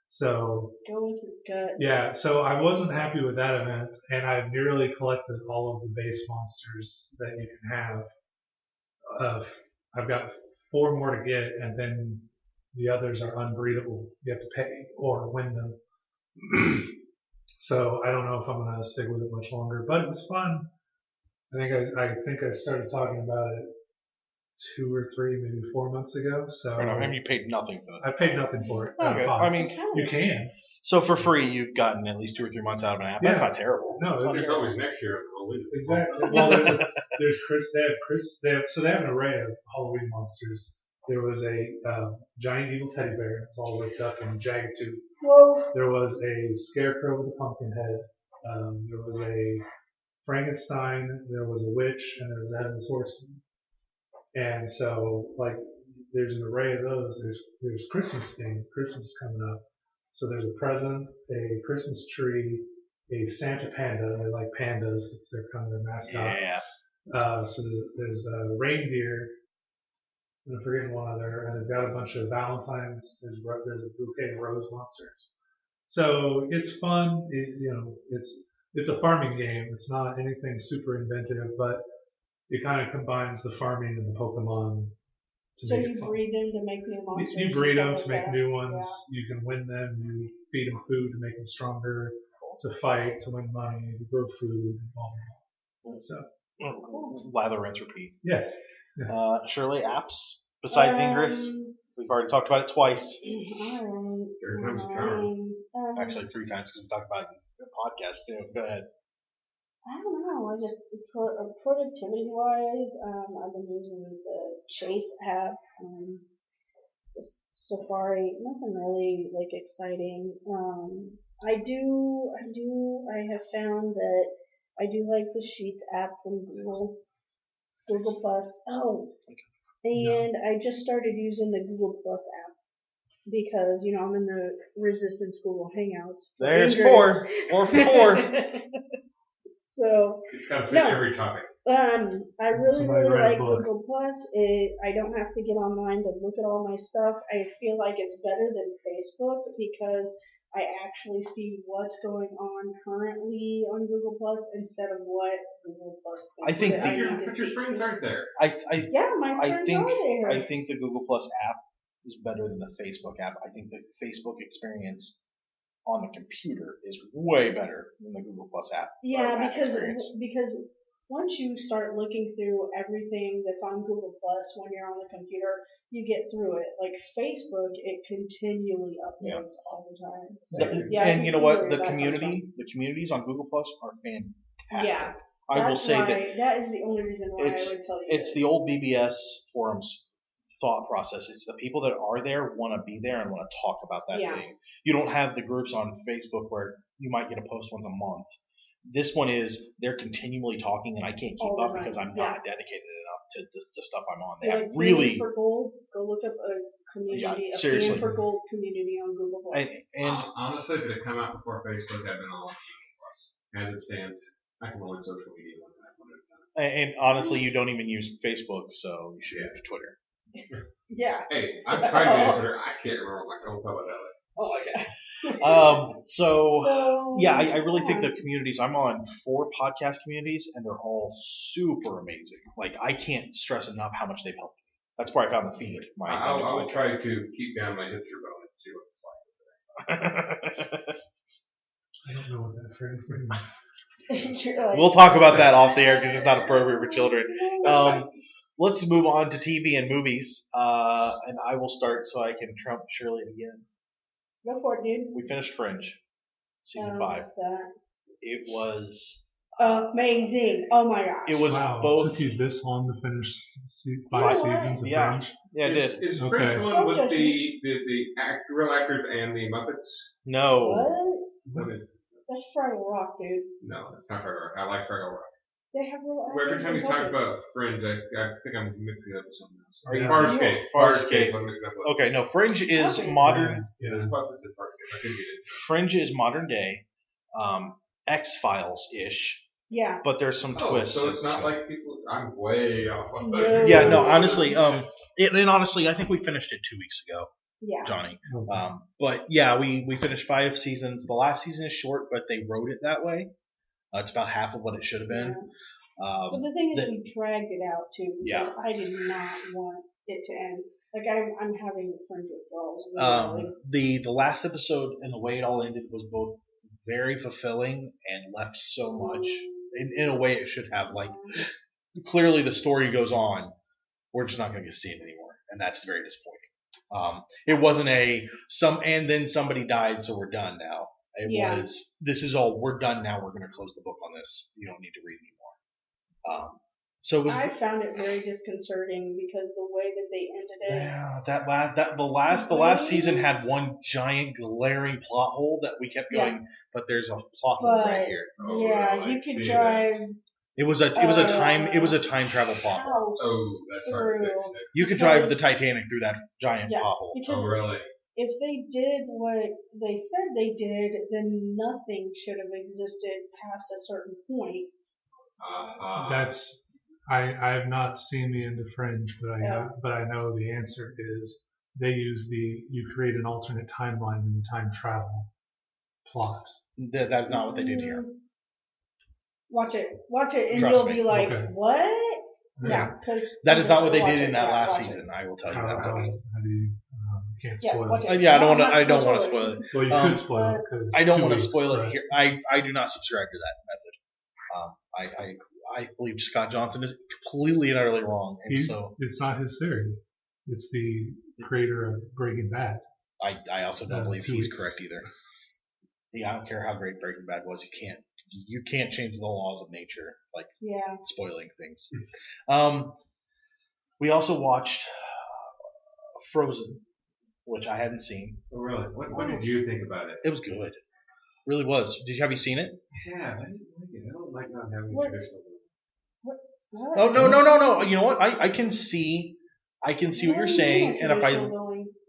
So Go with your gut. yeah, so I wasn't happy with that event, and I've nearly collected all of the base monsters that you can have. I've got 4 more to get, and then The others are unbreedable. You have to pay or win them. So I don't know if I'm going to stick with it much longer, but it was fun. I think I started talking about it 2 or 3, maybe 4 months ago. So I mean, you paid nothing for that. I paid nothing for it. Okay. I mean, you can. so for free, you've gotten at least 2 or 3 months out of an app. That's Yeah. not terrible. No, There's always next year on Halloween. Exactly. Well, there's so they have an array of Halloween monsters. There was a giant evil teddy bear. It's all ripped up and jagged tooth. Whoa. There was a scarecrow with a pumpkin head. There was a Frankenstein. There was a witch, and there was a headless horseman. And so, like, there's an array of those. There's Christmas theme. Christmas is coming up. So there's a present, a Christmas tree, a Santa panda. They like pandas. It's their mascot. Yeah. So there's a reindeer. I'm forgetting one other, and they've got a bunch of Valentines. There's a bouquet of rose monsters. So it's fun. It's a farming game. It's not anything super inventive, but it kind of combines the farming and the Pokemon. So you breed them to make new monsters? You breed them to like make that. new ones. Yeah. You can win them. You feed them food to make them stronger, to fight, to win money, to grow food, and all that. So. Lather, rinse, repeat. Yes. Yeah. Shirley, apps besides Ingress? We've already talked about it twice. Third time's a charm. Actually, 3 times because we talked about it in the podcast too. Go ahead. I don't know. I just productivity-wise, I've been using the Chase app. Just Safari, nothing really like exciting. I have found that I do like the Sheets app from Google Plus. Oh, and I just started using the Google Plus app because I'm in the Resistance Google Hangouts. There's four. 4 for 4. So it's got to fit every topic. I really like book. Google Plus. I don't have to get online to look at all my stuff. I feel like it's better than Facebook because I actually see what's going on currently on Google Plus instead of what Google Plus thinks. I think but your friends aren't there. Yeah, my friends are there. I think the Google Plus app is better than the Facebook app. I think the Facebook experience on the computer is way better than the Google Plus app. Yeah, because once you start looking through everything that's on Google Plus when you're on the computer, you get through it. Like Facebook, it continually updates all the time. So, and you know what? The communities on Google Plus are fantastic. Yeah, I will say that is the only reason why I would tell you. It's the old BBS forums thought process. It's the people that are there want to be there and want to talk about that thing. You don't have the groups on Facebook where you might get a post once a month. This one is they're continually talking and I can't keep up because I'm not dedicated enough to the stuff I'm on. They have really for gold. Go look up a community, a Fan for Gold community on Google Plus. And honestly, if it had come out before Facebook, I'd been all on Google Plus. As it stands, I can roll in social media when I've done it. And honestly, you don't even use Facebook, so you should have Twitter. Yeah. Hey, I'm trying to get Twitter. I can't remember what my profile about that. Oh, okay. I really think the communities, I'm on 4 podcast communities and they're all super amazing. Like, I can't stress enough how much they've helped me. That's where I found the feed. I will try to keep down my hipster bone and see what it's like. I don't know what that phrase means. We'll talk about that off the air because it's not appropriate for children. Let's move on to TV and movies. And I will start so I can trump Shirley again. Go for it, dude. We finished Fringe, season 5. It was amazing. Oh my gosh. It was both. It took you this long to finish 5 seasons of Fringe? Yeah, it did. Is Fringe the one with the real actors and the Muppets? No. What is it? That's Fraggle Rock, dude. No, it's not Fraggle Rock. I like Fraggle Rock. They have real actors. Every time you talk about Fringe, I think I'm mixing it up with something else. Farscape. Farscape. I'm mixing up with. Okay, no. Fringe is modern. Yeah, there's Muppets in Farscape. I couldn't get it. Fringe is modern day, X-Files ish. Yeah. But there's some twists. So it's not like people. I'm way off on that. No. Yeah, no. Honestly, and honestly, I think we finished it 2 weeks ago. Yeah. Johnny. But yeah, we finished 5 seasons. The last season is short, but they wrote it that way. It's about half of what it should have been. But the thing is, we dragged it out too because I did not want it to end. Like I'm having friends withdrawals. Literally. The last episode and the way it all ended was both very fulfilling and left so much in a way it should have. Like clearly the story goes on. We're just not going to see it anymore, and that's very disappointing. It wasn't and then somebody died, so we're done now. It was, this is all, we're done now, we're going to close the book on this. You don't need to read anymore. So it was, I found it very disconcerting because the way that they ended it. Yeah, the last season had one giant glaring plot hole that we kept going, but there's a plot hole right here. You could drive. It was a time travel plot hole. Oh, that's hard to fix. You could drive the Titanic through that giant plot hole. Because really? If they did what they said they did, then nothing should have existed past a certain point. I have not seen the end of Fringe, but I know the answer is they use you create an alternate timeline in the time travel plot. That's not what they did here. Watch it, and Trust you'll me. be like, Okay. what? Yeah, because that is not what they did in that last season. I will tell you that. How do you can't spoil it? I don't want to spoil it. Well, you could spoil it because I don't want to spoil it here. I do not subscribe to that method. I believe Scott Johnson is completely and utterly wrong, and it's not his theory. It's the creator of Breaking Bad. I also don't believe he's correct either. Yeah, I don't care how great Breaking Bad was. You can't change the laws of nature, like spoiling things. We also watched Frozen, which I hadn't seen. Oh, really? What did you think about it? It was good. Really was. Have you seen it? Yeah, I didn't like it. I don't like not having traditional. What? Oh no! You know what? I can see what you're saying, and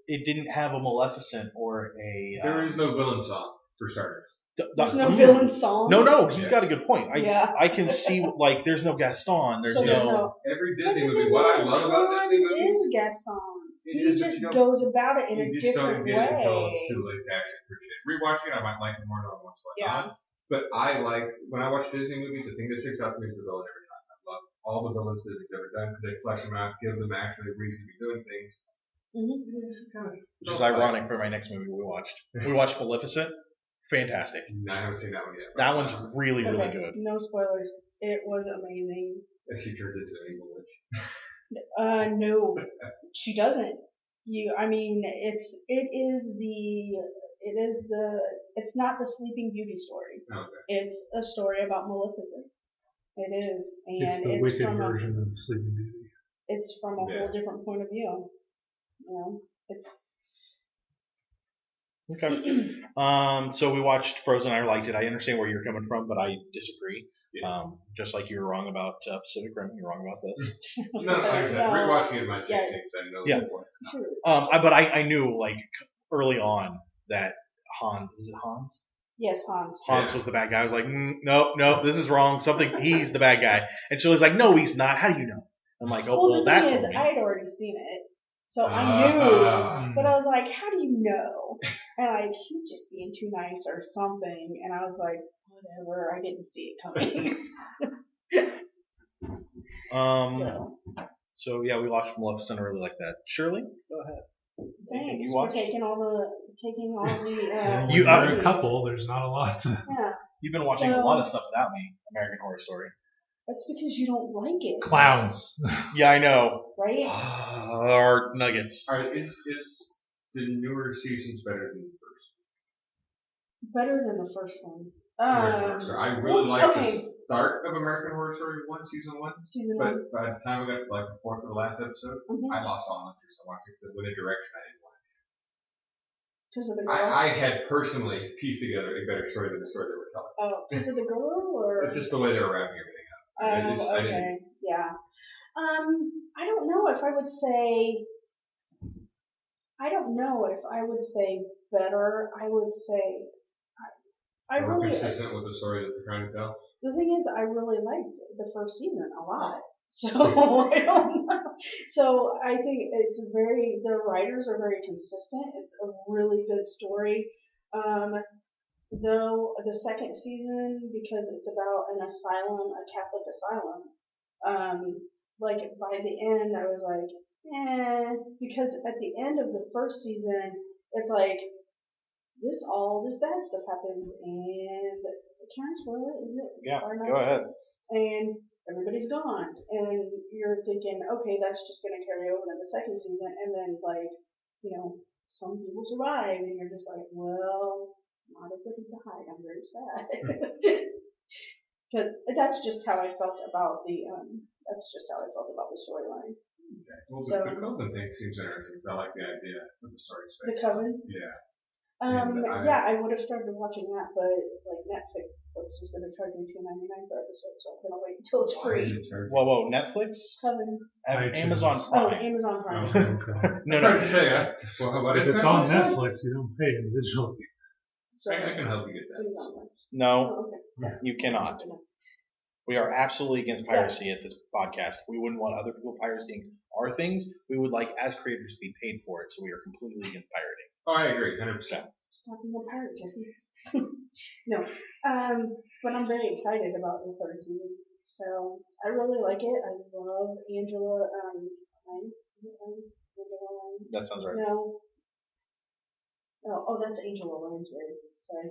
it didn't have a Maleficent or a. There is no villain song for starters. There's no villain song. No, he's got a good point. I can see there's no Gaston. There's no every Disney movie. What I love about Disney movies is Gaston. He just goes about it in a different way. You just don't get it until it's too late to actually appreciate it. Rewatching it, I might like it more than once. But I like when I watch Disney movies. The thing that sticks out to me is the villain every time. I love all the villains Disney's ever done because they flesh them out, give them actually a reason to be doing things. Which is ironic for my next movie we watched. We watched Maleficent. Fantastic. No, I haven't seen that one yet. That one's really, really good. No spoilers. It was amazing. And she turns into an evil witch. No, she doesn't. It's not the Sleeping Beauty story. Okay. It's a story about Maleficent. It is, and it's the wicked version of Sleeping Beauty. It's from a whole different point of view. It's. Okay. So we watched Frozen. I liked it. I understand where you're coming from, but I disagree. Yeah. Just like you were wrong about Pacific Rim, you're wrong about this. No, like I said, rewatching it might change things. I know. Yeah. But I knew early on that Hans was it Hans? Yes, Hans. Hans was the bad guy. I was like, no, this is wrong. He's the bad guy. And she was like, no, he's not. How do you know? I'm like, the thing is, I had already seen it, so I knew. But I was like, how do you know? And he's just being too nice or something. And I was like, whatever. I didn't see it coming. So yeah, we watched Maleficent. I really like that. Shirley, go ahead. Thanks for taking all the. You're a couple. There's not a lot. You've been watching a lot of stuff without me. American Horror Story. That's because you don't like it. Clowns. Yeah, I know. Right? Or Nuggets. All right, is the newer seasons better than the first? Better than the first one. I really like the start of American Horror Story 1, Season 1. But by the time we got to the fourth or the last episode, I lost all interest in watching it. So went a direction I didn't want to do. Because of the girl? I had personally pieced together a better story than the story they were telling. Oh, because of the girl? Or? It's just the way they were wrapping everything up. Okay. Yeah. I don't know if I would say. I don't know if I would say better. I would say. I really consistent with the story that they're trying to tell. The thing is, I really liked the first season a lot. So I don't know. So I think the writers are very consistent. It's a really good story. Though the second season, because it's about an asylum, a Catholic asylum, by the end I was like, because at the end of the first season, it's like all this bad stuff happens, and can I spoil it? Is it? Yeah, far enough? go ahead. And everybody's gone, and you're thinking, okay, that's just gonna carry over to the second season, and then like, some people survive, and you're just like, well, not everybody died. I'm very sad. Because that's just how I felt about the storyline. Okay. Well, So- the Coven thing seems interesting because I like the idea of the story The space. Coven. Yeah. I would have started watching that, but like Netflix was going to charge me $2.99 per episode, so I'm going to wait until it's free. Whoa, Netflix? Coven. Amazon Oh, Prime. Amazon Prime. Okay. No, I'm no. trying to say, what If is it's that? on Netflix, you don't pay individually. So, I can help you get that. Amazon Prime. No, Oh, okay. you cannot. We are absolutely against piracy at this podcast. We wouldn't want other people pirating our things. We would like, as creators, to be paid for it, so we are completely against pirating. Oh, I agree, 100%. Stop being a pirate, Jesse. No. But I'm very excited about the third season. So I really like it. I love Angela Lang. Is it Lang? Angela Lang? That sounds right. No. Oh, that's Angela Lansbury. Sorry.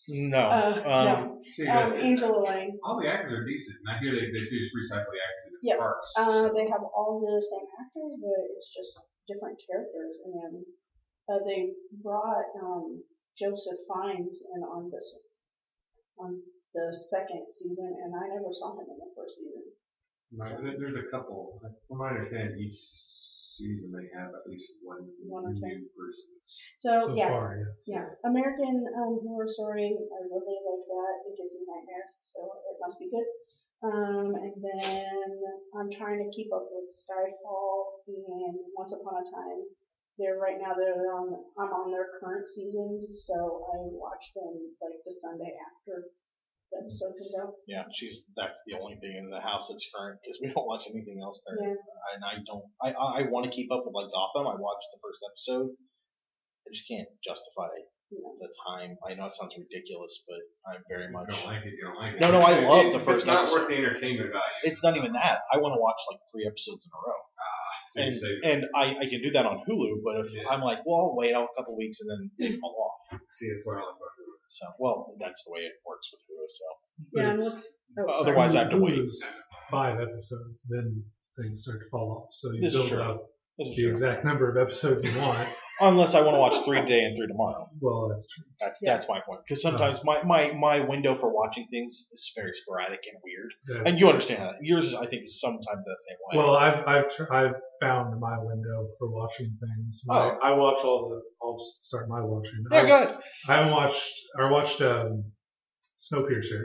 No. No. See, that's Angela Lang. all the actors are decent, and I hear they just recycle the actors in Yep. different parts. They have all the same actors, but it's just different characters. And they brought Joseph Fiennes in on the second season, and I never saw him in the first season. Right, there's a couple. From what I understand, each season they have at least one One or two. new person. So, yeah. Far, yes. Yeah, American Horror Story, I really like that. It gives me nightmares, so it must be good. And then I'm trying to keep up with Skyfall and Once Upon a Time. I'm on their current season, so I watch them like the Sunday after the episode comes out. Yeah, that's the only thing in the house that's current because we don't watch anything else current. Yeah. And I want to keep up with like Gotham. I watched the first episode. I just can't justify the time. I know it sounds ridiculous, but I'm very much. You don't like it. No, I love the It's first not episode. worth the entertainment value. It's not even that. I want to watch like 3 episodes in a row. And I can do that on Hulu, but if I'm like, well, I'll wait out a couple weeks and then fall off. See, it's where I like Hulu. So, well, that's the way it works with Hulu. So, Yeah, and It's- otherwise I have to wait. Hulu's 5 episodes, then things start to fall off. So you This is build true. up this is the true. exact number of episodes you want. Unless I want to watch 3 today and 3 tomorrow. Well, that's true. That's my point. Because sometimes my window for watching things is very sporadic and weird. Yeah. And you understand that. Yours, I think, is sometimes that same way. Well, I've found my window for watching things. I watch I'll just start my watching. yeah, good. I watched Snowpiercer,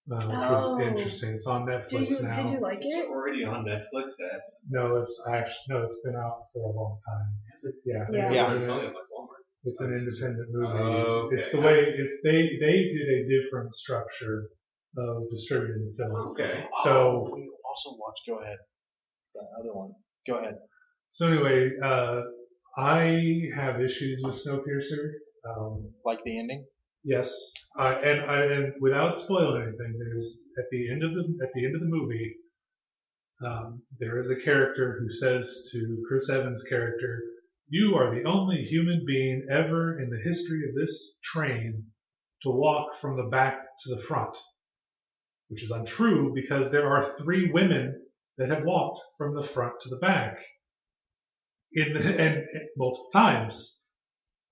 which was Oh. interesting. It's on Netflix now. Did you like It's it? already on Netflix. That's It's been out for a long time. Yeah. Yeah. it's only on like Walmart. It's an independent movie. Okay. It's the way they did a different structure of distributing the film. Okay. So we also watched. Go ahead. The other one. Go ahead. So anyway, I have issues with Snowpiercer. Like the ending. Yes, and without spoiling anything, there's at the end of the movie, there is a character who says to Chris Evans' character, "You are the only human being ever in the history of this train to walk from the back to the front," which is untrue because there are 3 women that have walked from the front to the back and multiple times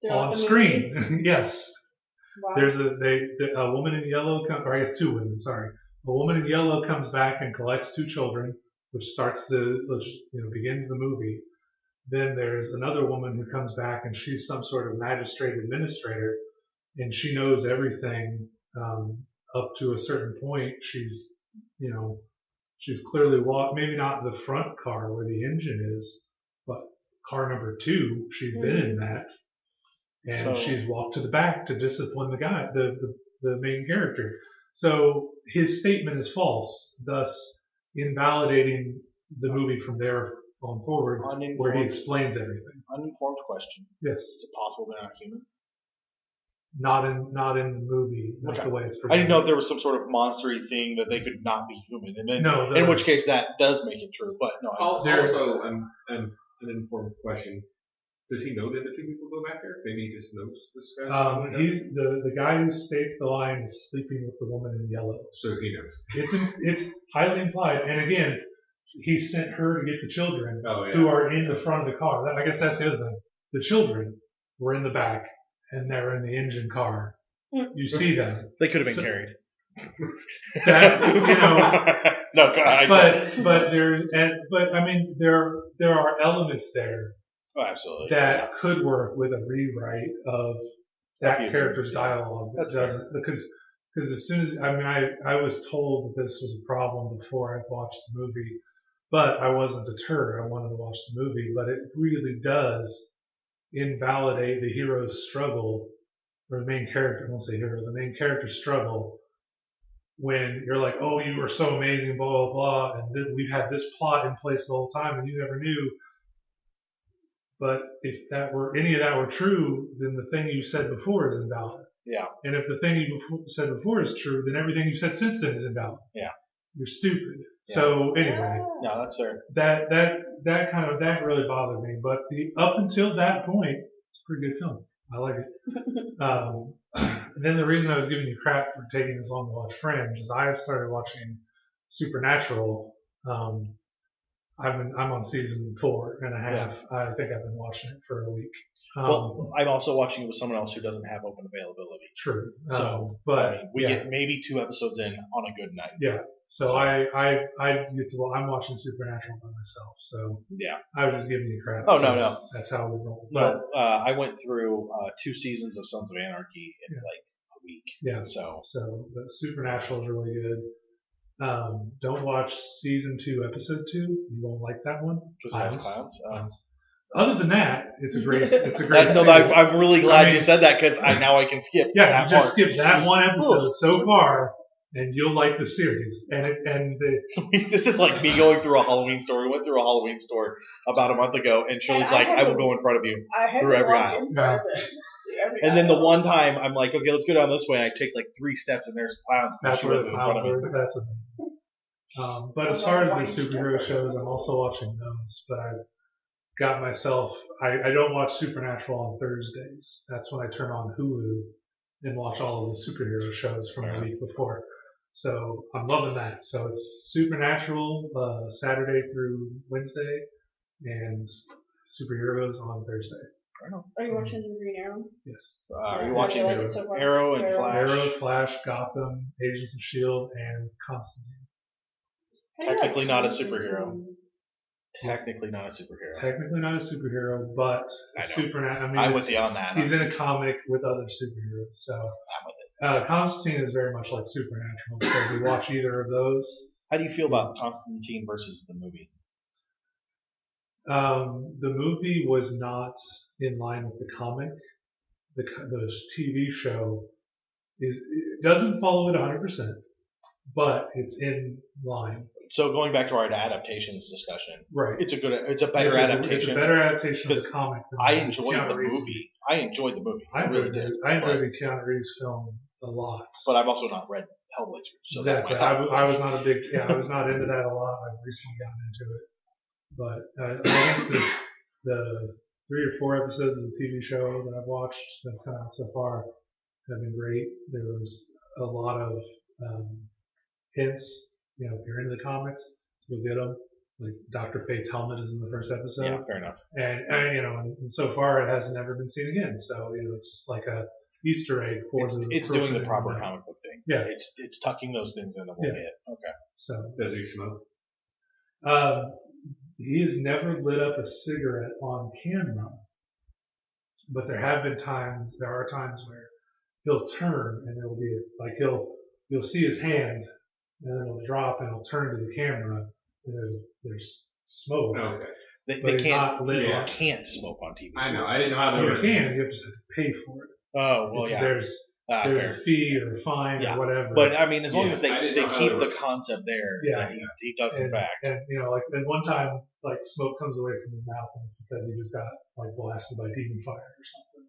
Throughout on the screen. movie? Yes. Wow. There's a woman in yellow, or I guess 2 women, sorry. A woman in yellow comes back and collects 2 children, which begins the movie. Then there's another woman who comes back and she's some sort of magistrate administrator, and she knows everything up to a certain point. She's clearly walked, maybe not the front car where the engine is, but car number 2, she's been in that. And So- she's walked to the back to discipline the guy, the main character. So his statement is false, thus invalidating the movie from there on forward, where he Uninformed, explains everything. uninformed question. Yes. Is it possible they're not human? not in the movie, not Okay. the way it's I presented. didn't know if there was some sort of monstery thing that they could not be human, and then No, in which case that does make it true. But no, Also, an informed question. Does he know that the two people go back there? Maybe he just knows this guy. He's the guy who states the line is sleeping with the woman in yellow. So he knows. It's highly implied, and again, he sent her to get the children Oh, yeah. who are in the front of the car. I guess that's the other thing. The children were in the back, and they're in the engine car. You see them. they could have been carried. That, No, but I mean, there are elements there oh, absolutely. that could work with a rewrite of that Yeah. character's dialogue. That's doesn't because as soon as I was told that this was a problem before I watched the movie, but I wasn't deterred. I wanted to watch the movie, but it really does invalidate the hero's struggle, or the main character. I won't say hero. The main character's struggle. When you're like, oh, you were so amazing, blah, blah, blah, and then we've had this plot in place the whole time and you never knew. But if any of that were true, then the thing you said before is invalid. Yeah. And if the thing you said before is true, then everything you said since then is invalid. Yeah. You're stupid. Yeah. So anyway, No, that's fair. that really bothered me. But up until that point, it's a pretty good film. I like it. And then the reason I was giving you crap for taking this long to watch Fringe is I have started watching Supernatural. I'm on season 4.5. Yeah. I think I've been watching it for a week. Well, I'm also watching it with someone else who doesn't have open availability. True. So, but I mean, we get maybe 2 episodes in on a good night. yeah. So I get to. I'm watching Supernatural by myself. So Yeah. I was just giving you crap. Oh, no, because no. That's how we roll. No, I went through 2 seasons of Sons of Anarchy in Yeah. like a week. Yeah. So But Supernatural is really good. Don't watch season 2, episode 2. You won't like that one. because it has clowns. Other than that, it's a great. I'm really glad you said that because now I can skip. Yeah, that you just part. skip that one episode so far, and you'll like the series. This is like me going through a Halloween store. We went through a Halloween store about a month ago, and Shirley's like, "I will go in front of you." I had Through to every walk aisle. in front of it. Every And then the aisle. one time, I'm like, "Okay, let's go down this way." And I take like 3 steps, and there's clowns. That's She where was the in front clowns of me. are. That's amazing. But as far as the superhero shows, I'm also watching those. But I've got myself. I don't watch Supernatural on Thursdays. That's when I turn on Hulu and watch all of the superhero shows from the week before. So I'm loving that. So it's Supernatural Saturday through Wednesday, and superheroes on Thursday. Are you watching Green Arrow? Yes. Are you Yeah, watching I like it so far. Arrow and Arrow. Flash? Arrow, Flash, Gotham, Agents of S.H.I.E.L.D., and Constantine. Technically not a superhero. Technically not a superhero. Technically not a superhero, but I know. Supernatural. I mean, I'm with you on that. he's in a comic with other superheroes. So I'm with it. Constantine is very much like Supernatural. So if you watch either of those, How do you feel about Constantine versus the movie? the movie was not in line with the comic. The TV show it doesn't follow it 100%, but it's in line. So going back to our adaptations discussion, Right. it's a better It's adaptation. a better adaptation of the because comic. Than I the enjoyed Keanu the Reeves. movie. I enjoyed the movie. I really enjoyed did. it. I enjoyed the Keanu Reeves film a lot. But I've also not read Hellblazer. So that Exactly. might help. I was not a big. Yeah, I was not into that a lot. I've recently gotten into it, but I think the 3 or 4 episodes of the TV show that I've watched that have come out so far have been great. There was a lot of hints. You know, if you're into the comics, you'll get them. Like Dr. Fate's helmet is in the first episode. Yeah, fair enough. And you know, and so far it has never been seen again. So you know, it's just like a Easter egg for It's doing the proper comic book thing. Yeah. It's tucking those things in that we'll Yeah. get. Okay. So Does he smoke? he has never lit up a cigarette on camera, but there are times where he'll turn and it'll be like you'll see his hand and then it'll drop and it'll turn to the camera and there's smoke. Okay. They But it's not lit you up. can't smoke on TV. I know. I didn't know how they You were. can, you have to pay for it. Oh, well, yeah. There's Fair. a fee or a fine Yeah. or whatever. But I mean, as long Yeah, as they I didn't know how keep they the were. concept there, Yeah. that he does in and, fact. and you know, like then one time, like smoke comes away from his mouth, and it's because he just got like blasted by demon fire or something.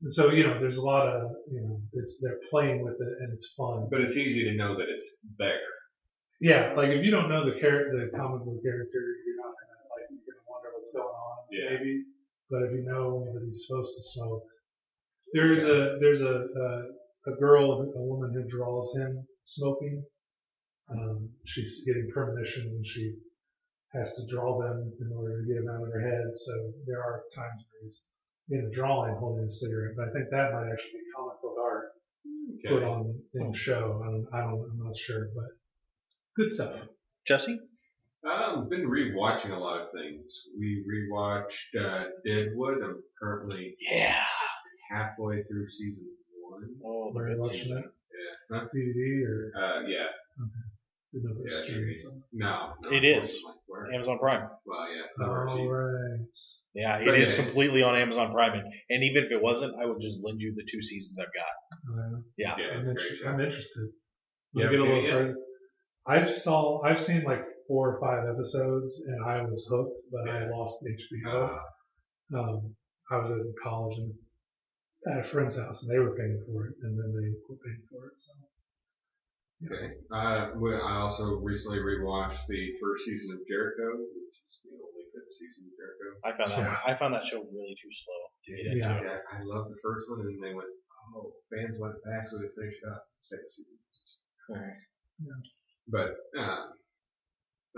And so, there's a lot of, they're playing with it and it's fun. But it's easy to know that it's there. Yeah, like if you don't know the comic book character, you're not you're gonna wonder what's going on, maybe. But if you know that he's supposed to smoke, there's a girl, a woman who draws him smoking. She's getting premonitions and she has to draw them in order to get them out of her head. So there are times where he's in a drawing holding a cigarette, but I think that might actually be comic book art put on in the show. I'm not sure, but good stuff. Jesse? I've been rewatching a lot of things. We rewatched Deadwood. I'm currently halfway through season 1. Oh, Are you good watching season. that? Not DVD or? Yeah. Okay. Didn't know if it was streaming somewhere. No. It is. Where? Amazon Prime. Well, yeah. All right. Yeah, it But is yeah, completely on Amazon Prime. And even if it wasn't, I would just lend you the 2 seasons I've got. Yeah. Yeah, it's a great show. I'm interested. You I'll get a haven't little seen it further. I've seen like 4 or 5 episodes and I was hooked, but I lost HBO. I was in college and at a friend's house and they were paying for it and then they quit paying for it. So. Okay. I also recently rewatched the first season of Jericho, which is the only good season of Jericho. I found that show really too slow to get into. Yeah. I loved the first one, and then they went, fans went back, so they finished up the second season. Yeah. But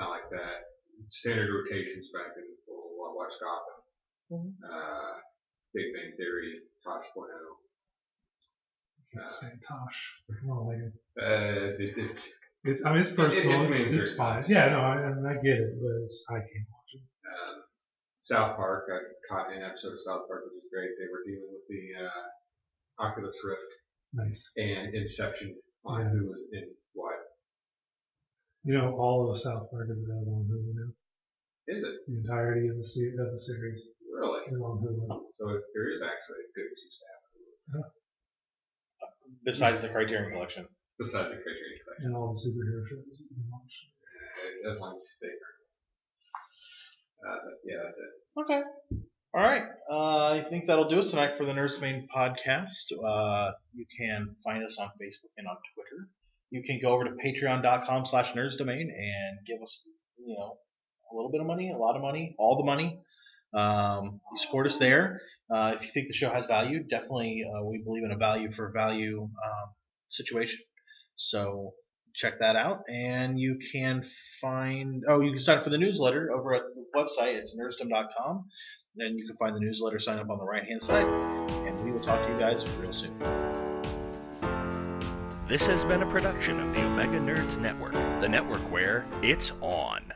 not like that. Standard rotations back in Watch Gotham. Big Bang Theory, Tosh.0. Can't say Tosh. Come on, Megan. It's it's personal. It's fine. Tosh. Yeah, no, I get it, but I can't watch it. South Park, I caught an episode of South Park, which was great. They were dealing with the Oculus Rift Nice. and Inception on who was in what. All of South Park is available on Hulu now. Is it? The entirety of the series Really? is on Hulu. So there is actually a good excuse to have Hulu. Besides the Criterion Collection. Besides the Criterion Collection. And all the superhero shows that you can watch. As long as you stay current. Yeah, that's it. Okay. All right. I think that'll do us tonight for the Nerds Domain podcast. You can find us on Facebook and on Twitter. You can go over to patreon.com/nerdsdomain and give us, a little bit of money, a lot of money, all the money. You support us there. If you think the show has value, definitely we believe in a value for value situation. So check that out. And you can sign up for the newsletter over at the website. It's nerdsdom.com. Then you can find the newsletter sign up on the right-hand side. And we will talk to you guys real soon. This has been a production of the Omega Nerds Network, the network where it's on.